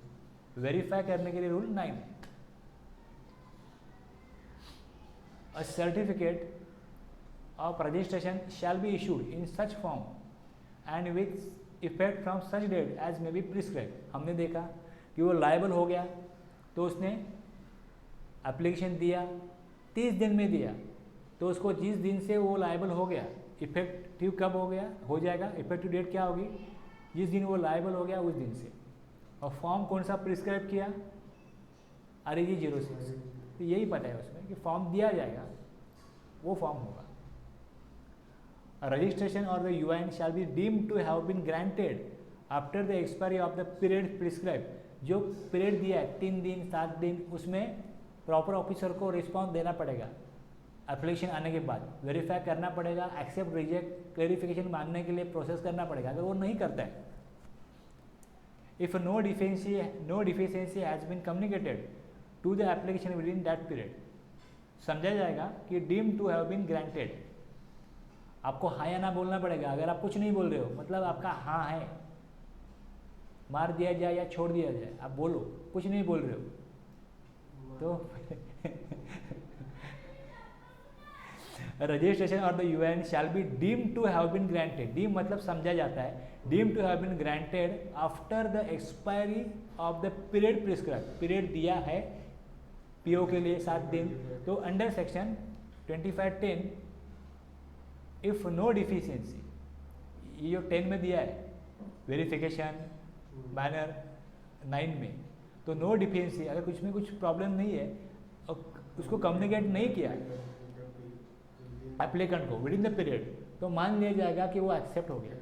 Verify करने के लिए rule 9 है। A certificate of registration shall be issued in such form and with effect from such date as may be prescribed। हमने देखा कि वो liable हो गया तो उसने एप्लीकेशन दिया, 30 दिन में दिया, तो उसको जिस दिन से वो लायबल हो गया, इफेक्टिव कब हो गया, हो जाएगा, इफेक्टिव डेट क्या होगी, जिस दिन वो लायबल हो गया उस दिन से। और फॉर्म कौन सा प्रिस्क्राइब किया, REG 06, तो यही पता है उसमें कि फॉर्म दिया जाएगा, वो फॉर्म होगा। रजिस्ट्रेशन और the UIN shall be deemed to have been granted after the expiry of the period prescribe. जो पीरियड दिया है 3 दिन 7 दिन, उसमें प्रॉपर ऑफिसर को रिस्पॉन्स देना पड़ेगा। एप्लीकेशन आने के बाद वेरीफाई करना पड़ेगा, एक्सेप्ट रिजेक्ट क्लेरिफिकेशन मांगने के लिए प्रोसेस करना पड़ेगा। अगर वो नहीं करता है, if no deficiency has been communicated to the application within that period, समझा जाएगा कि deem to have been granted. आपको हाँ या ना बोलना पड़ेगा। अगर आप कुछ नहीं बोल रहे हो, मतलब आपका हाँ है, मार दिया जाए या छोड़ दिया जाए, आप बोलो, कुछ नहीं बोल रहे हो तो रजिस्ट्रेशन और the UN shall be deem to have been granted. Deem मतलब समझा जाता है, deem to have been granted after the expiry of the period prescribe. Period दिया है पीओ के लिए 7 दिन, तो under section 2510 if no deficiency, ये जो 10 में दिया है वेरिफिकेशन बैनर 9 में, तो नो डिफिशियंसी, अगर कुछ में कुछ प्रॉब्लम नहीं है और उसको कम्युनिकेट नहीं किया एप्लीकेंट को विद इन द पीरियड, तो मान लिया जाएगा कि वो एक्सेप्ट हो गया।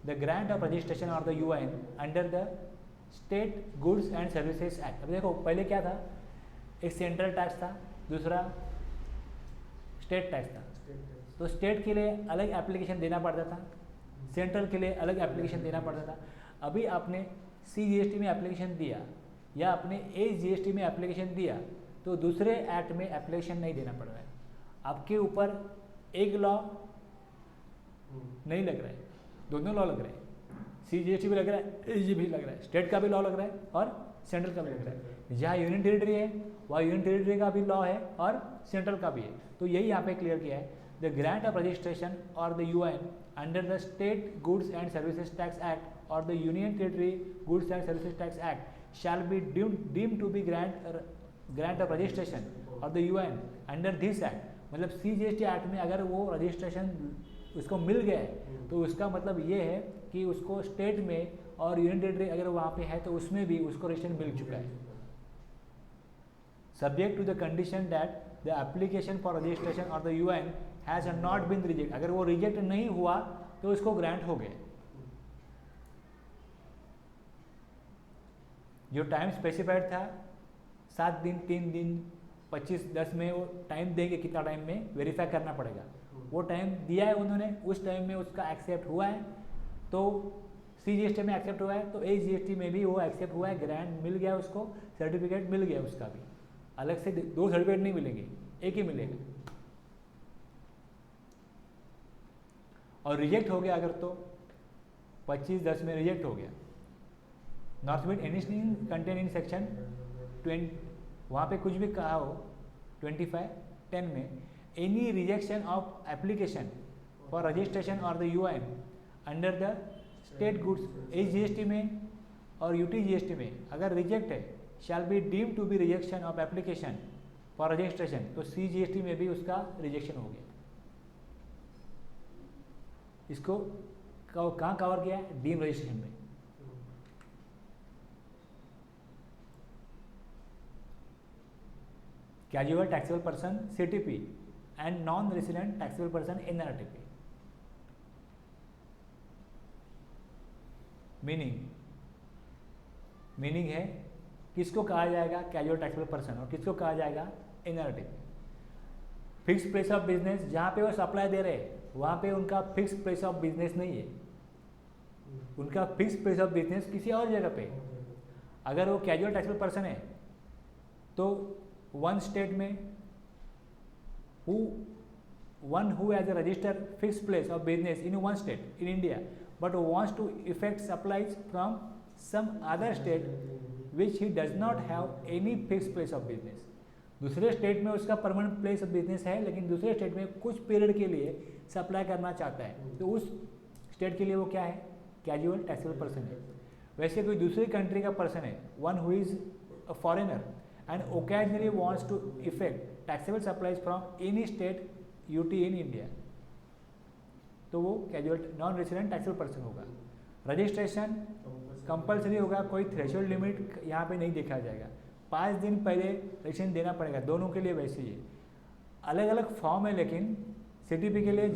द ग्रांट ऑफ रजिस्ट्रेशन और the UIN under the state goods and services act. अब देखो पहले क्या था, एक सेंट्रल टैक्स था, दूसरा स्टेट टैक्स था। तो स्टेट के लिए अलग एप्लीकेशन देना पड़ता था, सेंट्रल के लिए अलग एप्लीकेशन देना पड़ता था। अभी आपने CGST में एप्लीकेशन दिया या आपने AGST में एप्लीकेशन दिया, तो दूसरे एक्ट में एप्लीकेशन नहीं देना पड़ रहा है। आपके ऊपर एक लॉ नहीं लग रहा है, दोनों लॉ लग रहे हैं। CGST भी लग रहा है, AG भी लग रहा है, स्टेट का भी लॉ लग रहा है और सेंट्रल का भी लग रहा है। जहाँ यूनियन टेरिटरी है वहाँ यूनियन टेरिटरी का भी लॉ है और सेंट्रल का भी है। तो यही यहाँ पे क्लियर किया है, द ग्रांट ऑफ रजिस्ट्रेशन और the UIN under the state goods and services tax act or the union territory goods and services tax act shall be deemed to be grant of registration और the UIN under this act. मतलब CGST act में अगर वो registration उसको मिल गया है, तो उसका मतलब ये है कि उसको स्टेट में और यूनियन टेरिटरी अगर वहाँ पे है तो उसमें भी उसको रजिस्ट्रेशन मिल चुका है, subject to the condition that the application for registration और the UIN has not been reject. अगर वो रिजेक्ट नहीं हुआ तो उसको ग्रांट हो गया। जो टाइम स्पेसिफाइड था 7 दिन 3 दिन 25 10 में, वो टाइम देंगे कितना टाइम में वेरीफाई करना पड़ेगा, वो टाइम दिया है उन्होंने, उस टाइम में उसका एक्सेप्ट हुआ है तो CGST में एक्सेप्ट हुआ है, तो AGST में भी वो एक्सेप्ट हुआ है, ग्रांट मिल गया उसको, सर्टिफिकेट मिल गया उसका भी। अलग से 2 सर्टिफिकेट नहीं मिलेंगे, एक ही मिलेगा। और रिजेक्ट हो गया अगर तो 25/10 में रिजेक्ट हो गया, not meet anything contain in section 20, वहाँ पे कुछ भी कहा हो 2510 में, any rejection of application for registration और the UIN under the state goods AGST में और UTGST में अगर रिजेक्ट है, shall be deem to be rejection of application for registration, तो CGST में भी उसका रिजेक्शन हो गया। इसको कहाँ कवर किया है, डीम रजिस्ट्रेशन में। Casual taxable person CTP and non resident taxable person NRTP। Meaning meaning है किसको कहा जाएगा कैजुअल टैक्सेबल पर्सन और किसको कहा जाएगा NRTP. Fix place of business, जहाँ पे वो सप्लाई दे रहे हैं वहाँ पे उनका फिक्स प्लेस ऑफ बिजनेस नहीं है, उनका फिक्स प्लेस ऑफ बिजनेस किसी और जगह पे। अगर वो कैजुअल टैक्सेबल पर्सन है तो वन स्टेट में one who has a registered fixed place of business in one state in India but wants to effect supplies from some other state which he does not have any fixed place of business। दूसरे state में उसका permanent place of business है लेकिन दूसरे state में कुछ period के लिए सप्लाई करना चाहता है, तो उस स्टेट के लिए वो क्या है कैजुअल टैक्सेबल पर्सन है। वैसे कोई दूसरी कंट्री का पर्सन है, one who is a foreigner and occasionally wants to effect taxable supplies from any state UT in India, तो वो casual non resident taxable person होगा। रजिस्ट्रेशन कंपलसरी होगा, कोई थ्रेशोल्ड लिमिट यहाँ पे नहीं देखा जाएगा। 5 दिन पहले रजिस्ट्रेशन देना पड़ेगा, दोनों के लिए वैसे ही है। अलग अलग फॉर्म है लेकिन सीटीपी के लिए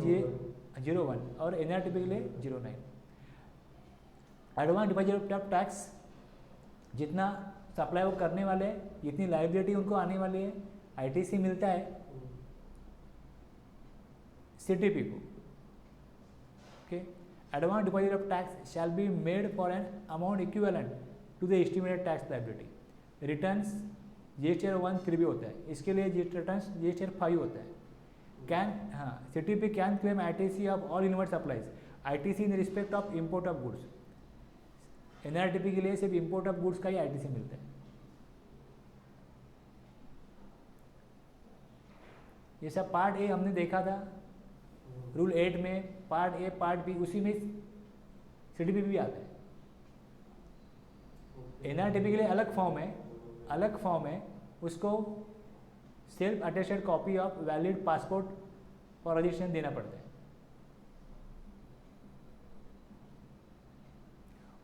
J01 और एनआरटीपी के लिए 09। एडवांस डिपॉजिट ऑफ टैक्स, जितना सप्लाई वो करने वाले हैं जितनी लाइबिलिटी उनको आने वाली है, आईटीसी मिलता है सीटीपी को। Okay, advance deposit of tax shall be made for an amount equivalent to the estimated tax liability. Returns GSTR 1 भी होता है, इसके लिए रिटर्न्स GSTR 5 होता है। CTP can claim ITC of all inward supplies, ITC in respect of import of goods. NRTP के लिए सिर्फ इम्पोर्ट ऑफ गुड्स का ही आईटीसी मिलता है। ये सब पार्ट ए हमने देखा था रूल 8 में, पार्ट ए पार्ट बी, उसी में सीटीपी भी आता है। एनआरटीपी के लिए अलग फॉर्म है, उसको self attested copy of valid passport for registration देना पड़ता है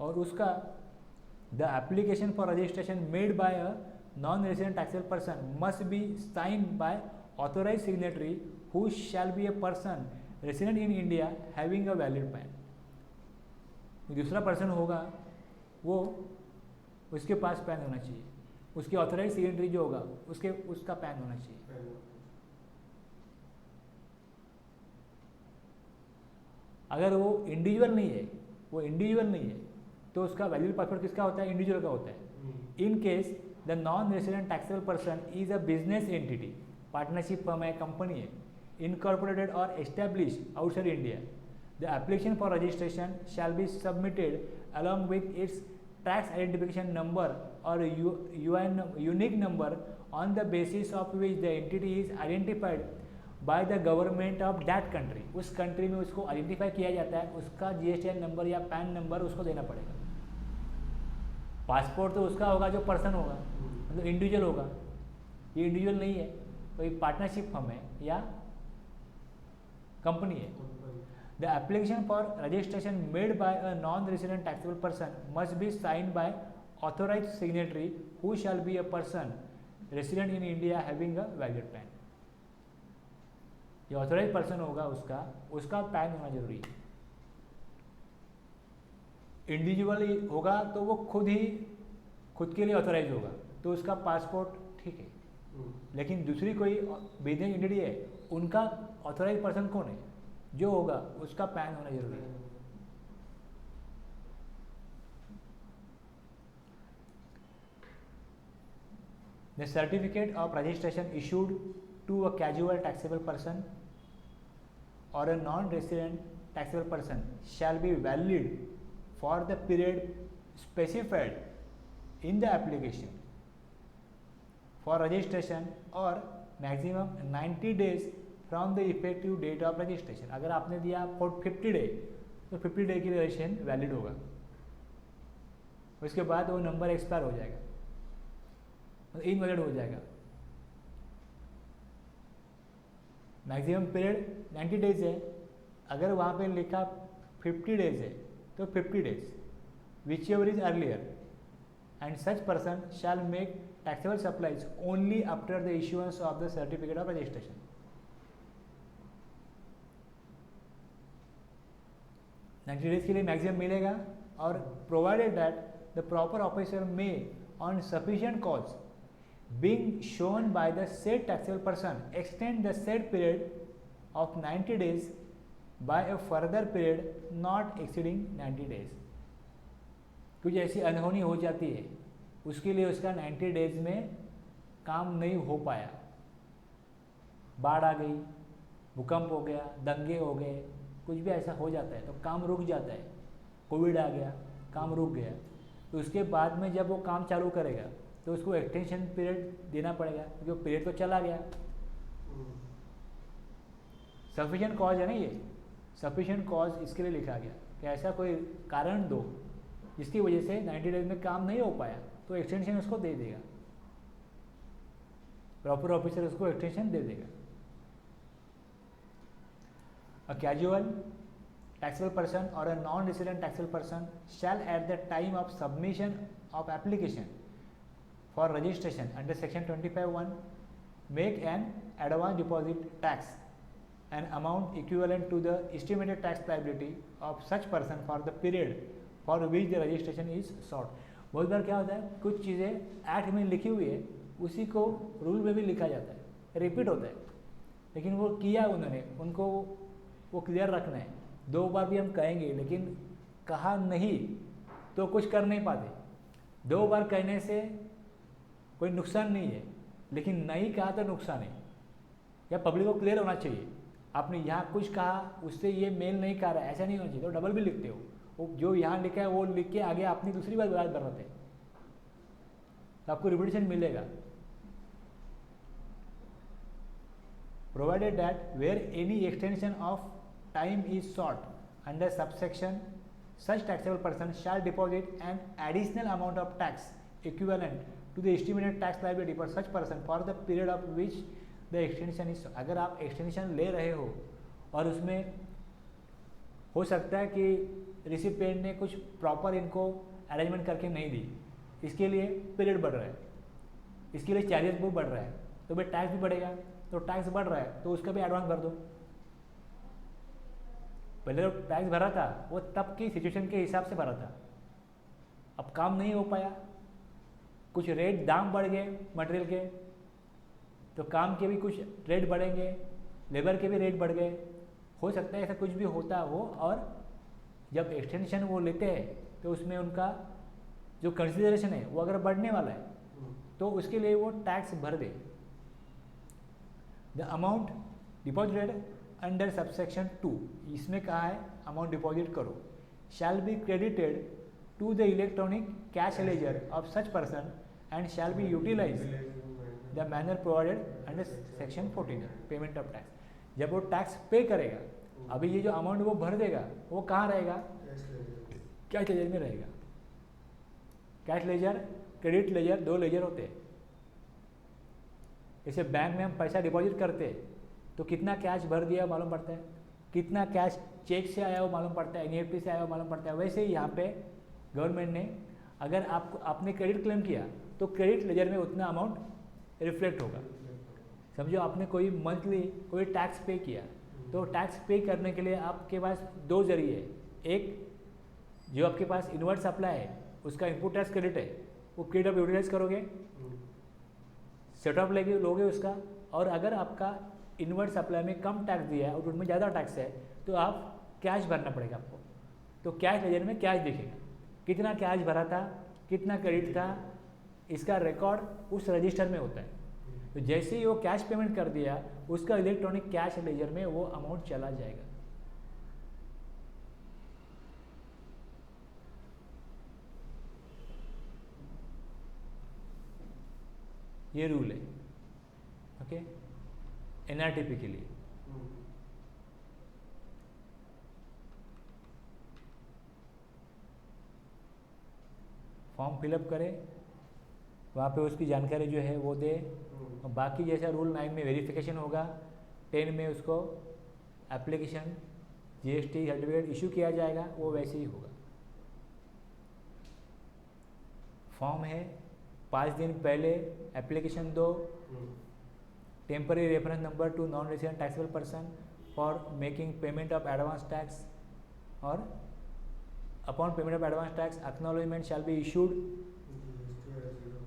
और उसका the application for registration made by a non resident taxable person must be signed by authorize signatory who shall be a person resident in India having a valid PAN. दूसरा person होगा वो उसके पास pan होना चाहिए, उसकी authorise signatory जो होगा उसका पैन होना चाहिए। अगर वो इंडिविजुअल नहीं है तो उसका वैलिड पासपोर्ट किसका होता है, इंडिविजुअल का होता है। In case the non resident taxable person is a business entity, partnership firm है, कंपनी है, इनकॉर्पोरेटेड और established outside India, the application for registration shall be submitted along with its tax identification number or unique number on the basis of which the entity is identified by the government of that country। उस country में उसको identify किया जाता है, उसका GSTN number या pan number उसको देना पड़ेगा। पासपोर्ट तो उसका होगा जो पर्सन होगा, मतलब इंडिविजुअल होगा। ये इंडिविजुअल नहीं है, कोई पार्टनरशिप फर्म है या कंपनी है। The application for registration made by a non-resident taxable person must be signed by authorized signatory who shall be a person resident in India having a valid PAN। ये authorise person होगा उसका pan होना जरूरी है। Individual होगा तो वो खुद के लिए ऑथोराइज होगा तो उसका पासपोर्ट ठीक है, लेकिन दूसरी कोई बिजनेस एंटिटी है उनका ऑथोराइज पर्सन कौन है जो होगा उसका पैन होना जरूरी है। The certificate of registration issued to a casual taxable person or a non-resident taxable person shall be valid for the period specified in the application for registration or maximum 90 days from the effective date of registration. अगर आपने दिया for 50 day तो 50 day के लिए registration valid होगा, उसके बाद वो नंबर एक्सपायर हो जाएगा, इनवैलिड हो जाएगा। मैक्सिमम पीरियड 90 डेज है, अगर वहाँ पे लिखा 50 डेज है तो 50 days which ever is earlier and such person shell make taxable supplies only after the issuance of the certificate of registration. 90 days के लिए मैक्सिमम मिलेगा और provided that the proper officer may on sufficient cause being shown by the said taxable person extend the said period of 90 days by a further period not exceeding 90 days. कुछ ऐसी अनहोनी हो जाती है उसके लिए उसका 90 डेज में काम नहीं हो पाया, बाढ़ आ गई, भूकंप हो गया, दंगे हो गए, कुछ भी ऐसा हो जाता है तो काम रुक जाता है, कोविड आ गया, काम रुक गया, तो उसके बाद में जब वो काम चालू करेगा तो उसको एक्सटेंशन पीरियड देना पड़ेगा क्योंकि वो पीरियड तो चला गया। सफिशिएंट कॉज है ना, ये सफिशिएंट कॉज इसके लिए लिखा गया कि ऐसा कोई कारण दो जिसकी वजह से 90 डेज में काम नहीं हो पाया तो एक्सटेंशन उसको दे देगा, प्रॉपर ऑफिसर उसको एक्सटेंशन दे देगा। A casual taxable person or a non-resident taxable person shall at the time of submission of application for registration under section 25(1) make an advance deposit tax an amount equivalent to the estimated tax liability of such person for the period for which the registration is sought। बहुत बार क्या होता है, कुछ चीज़ें act में लिखी हुई है उसी को रूल में भी लिखा जाता है, रिपीट होता है, लेकिन वो किया उन्होंने, उनको वो क्लियर रखना है। 2 बार भी हम कहेंगे लेकिन कहा नहीं तो कुछ कर नहीं पाते। 2 बार कहने से कोई नुकसान नहीं है, लेकिन नहीं कहा तो नुकसान है, या पब्लिक को क्लियर होना चाहिए। आपने यहाँ कुछ कहा उससे ये मेल नहीं कर रहा है, ऐसा नहीं होना चाहिए, तो डबल भी लिखते हो, वो जो यहाँ लिखा है वो लिख के आगे अपनी दूसरी बार बात कर रहे थे तो आपको रिपीटेशन मिलेगा। Provided that where any extension of time is sought under subsection such taxable person shall deposit an additional amount of tax equivalent to the estimated tax liability for such person for the period of which the extension is sought। अगर आप extension ले रहे हो और उसमें हो सकता है कि रिसिपिएंट ने कुछ प्रॉपर इनको अरेंजमेंट करके नहीं दी, इसके लिए पीरियड बढ़ रहा है, इसके लिए चार्जेस भी बढ़ रहा है, तो भाई टैक्स भी बढ़ेगा, तो टैक्स बढ़ रहा है तो उसका भी एडवांस भर दो। पहले जो टैक्स भरा था वो तब की सिचुएशन के हिसाब से भरा था, अब काम नहीं हो पाया, कुछ रेट दाम बढ़ गए मटेरियल के, तो काम के भी कुछ रेट बढ़ेंगे, लेबर के भी रेट बढ़ गए, हो सकता है ऐसा कुछ भी होता हो। और जब एक्सटेंशन वो लेते हैं तो उसमें उनका जो कंसिडरेशन है वो अगर बढ़ने वाला है तो उसके लिए वो टैक्स भर दे। The amount deposited under subsection 2, इसमें कहा है अमाउंट डिपॉजिट करो, shall be credited to the electronic cash ledger of such person and shall be utilize the manner provided under section 14 payment of tax. जब वो tax पे करेगा, अभी ये जो अमाउंट वो भर देगा वो कहाँ रहेगा, कैश लेजर में रहेगा। Cash ledger, credit ledger, 2 ledger होते हैं। जैसे बैंक में हम पैसा डिपॉजिट करते हैं तो कितना कैश भर दिया मालूम पड़ता है, कितना कैश चेक से आया वो मालूम पड़ता है, NEFT से आया वो मालूम पड़ता है। वैसे ही यहाँ पे गवर्नमेंट ने अगर आपने क्रेडिट क्लेम किया तो क्रेडिट लेजर में उतना अमाउंट रिफ्लेक्ट होगा। समझो आपने कोई मंथली कोई टैक्स पे किया तो टैक्स पे करने के लिए आपके पास 2 जरिए है, एक जो आपके पास इनवर्ट सप्लाई है उसका इनपुट टैक्स क्रेडिट है, वो क्रेडिट आप यूटिलाइज करोगे, सेट ऑफ लोगे उसका, और अगर आपका इनवर्ट सप्लाई में कम टैक्स दिया है और उसमें ज़्यादा टैक्स है तो आप कैश भरना पड़ेगा आपको। तो कैश लेजर में कैश दिखेगा, कितना कैश भरा था, कितना क्रेडिट था, इसका रिकॉर्ड उस रजिस्टर में होता है। तो जैसे ही वो कैश पेमेंट कर दिया उसका इलेक्ट्रॉनिक कैश लेजर में वो अमाउंट चला जाएगा। ये रूल है, ओके, NRTP के लिए। फॉर्म फिलअप करे, वहाँ पे उसकी जानकारी जो है वो दे, और बाकी जैसा रूल 9 में वेरिफिकेशन होगा, 10 में उसको एप्लीकेशन GST सर्टिफिकेट इशू किया जाएगा, वो वैसे ही होगा। फॉर्म है, 5 दिन पहले एप्लीकेशन दो, temporary reference number to non resident taxable person for making payment of advance tax, और upon payment of advance tax acknowledgement shall be issued GST as 0.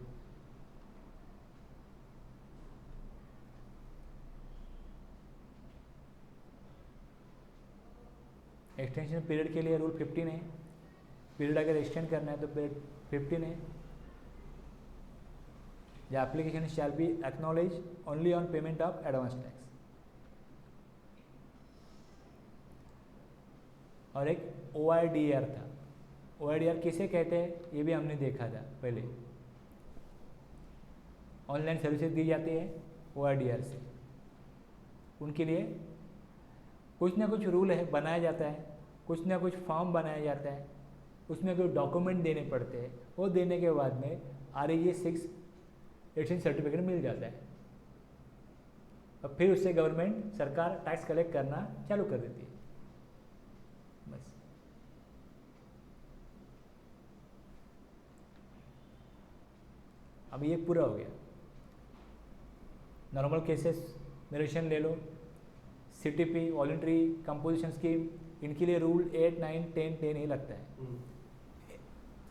Extension period के लिए रूल 15 है, पीरियड अगर extend करना है तो period 15 है। The application shall be acknowledge only on payment of advance tax. और एक OIDR था, OIDR किसे कहते हैं ये भी हमने देखा था पहले। ऑनलाइन सर्विसेज दी जाती है OIDR से, उनके लिए कुछ ना कुछ रूल है, बनाया जाता है, कुछ ना कुछ फॉर्म बनाया जाता है, उसमें कुछ डॉक्यूमेंट देने पड़ते हैं, वो देने के बाद में REG 6 एक्सचेंज सर्टिफिकेट मिल जाता है। और फिर उससे गवर्नमेंट सरकार टैक्स कलेक्ट करना चालू कर देती है। बस अब ये पूरा हो गया। नॉर्मल केसेस नरेशन ले लो, CTP वॉलंटरी कंपोजिशन स्कीम, इनके लिए रूल 8, 9, 10 ही लगता है।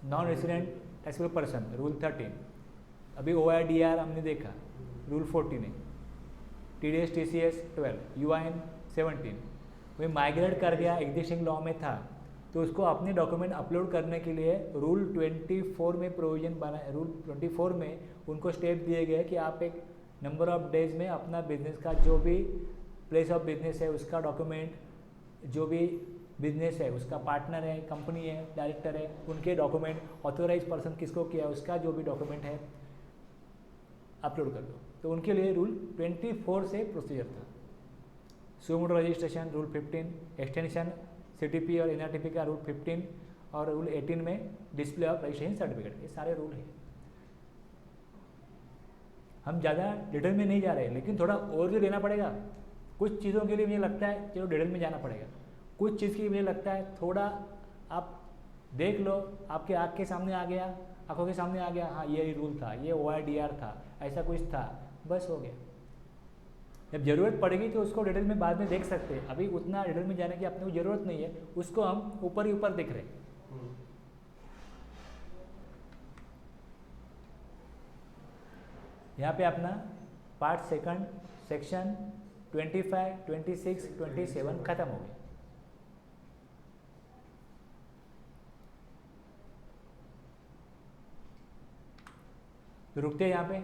Non resident taxable person rule 13, अभी OIDR हमने देखा रूल 14 है, TDS TCS 12, UIN 17। वही माइग्रेट कर गया, एग्जिस्टिंग लॉ में था तो उसको अपने डॉक्यूमेंट अपलोड करने के लिए रूल 24 में प्रोविजन बना, रूल 24 में उनको स्टेप दिए गए कि आप एक नंबर ऑफ डेज में अपना बिजनेस का जो भी प्लेस ऑफ बिजनेस है उसका डॉक्यूमेंट, जो भी बिजनेस है उसका पार्टनर है, कंपनी है, डायरेक्टर है, उनके डॉक्यूमेंट, ऑथोराइज पर्सन किसको किया उसका जो भी डॉक्यूमेंट है अपलोड कर दो। तो उनके लिए रूल 24 से प्रोसीजर था। सो motor registration rule 15, extension CTP और NRTP का रूल 15 और रूल 18 में डिस्प्ले ऑफ रजिस्ट्रेशन सर्टिफिकेट, ये सारे रूल हैं। हम ज़्यादा डिटेल में नहीं जा रहे, लेकिन थोड़ा और भी लेना पड़ेगा। कुछ चीज़ों के लिए मुझे लगता है चलो डिटेल में जाना पड़ेगा, कुछ चीज़ के लिए मुझे लगता है थोड़ा आप देख लो, आपके आँख के सामने आ गया, आंखों के सामने आ गया, हाँ ये रूल था, ये OIDR था, ऐसा कुछ था, बस हो गया। जब ज़रूरत पड़ेगी तो उसको डिटेल में बाद में देख सकते हैं, अभी उतना डिटेल में जाने की अपने को ज़रूरत नहीं है, उसको हम ऊपर ही ऊपर देख रहे हैं। यहाँ पे अपना पार्ट सेकंड सेक्शन 25, 26, 27 खत्म हो गया। तो रुकते हैं यहाँ पे।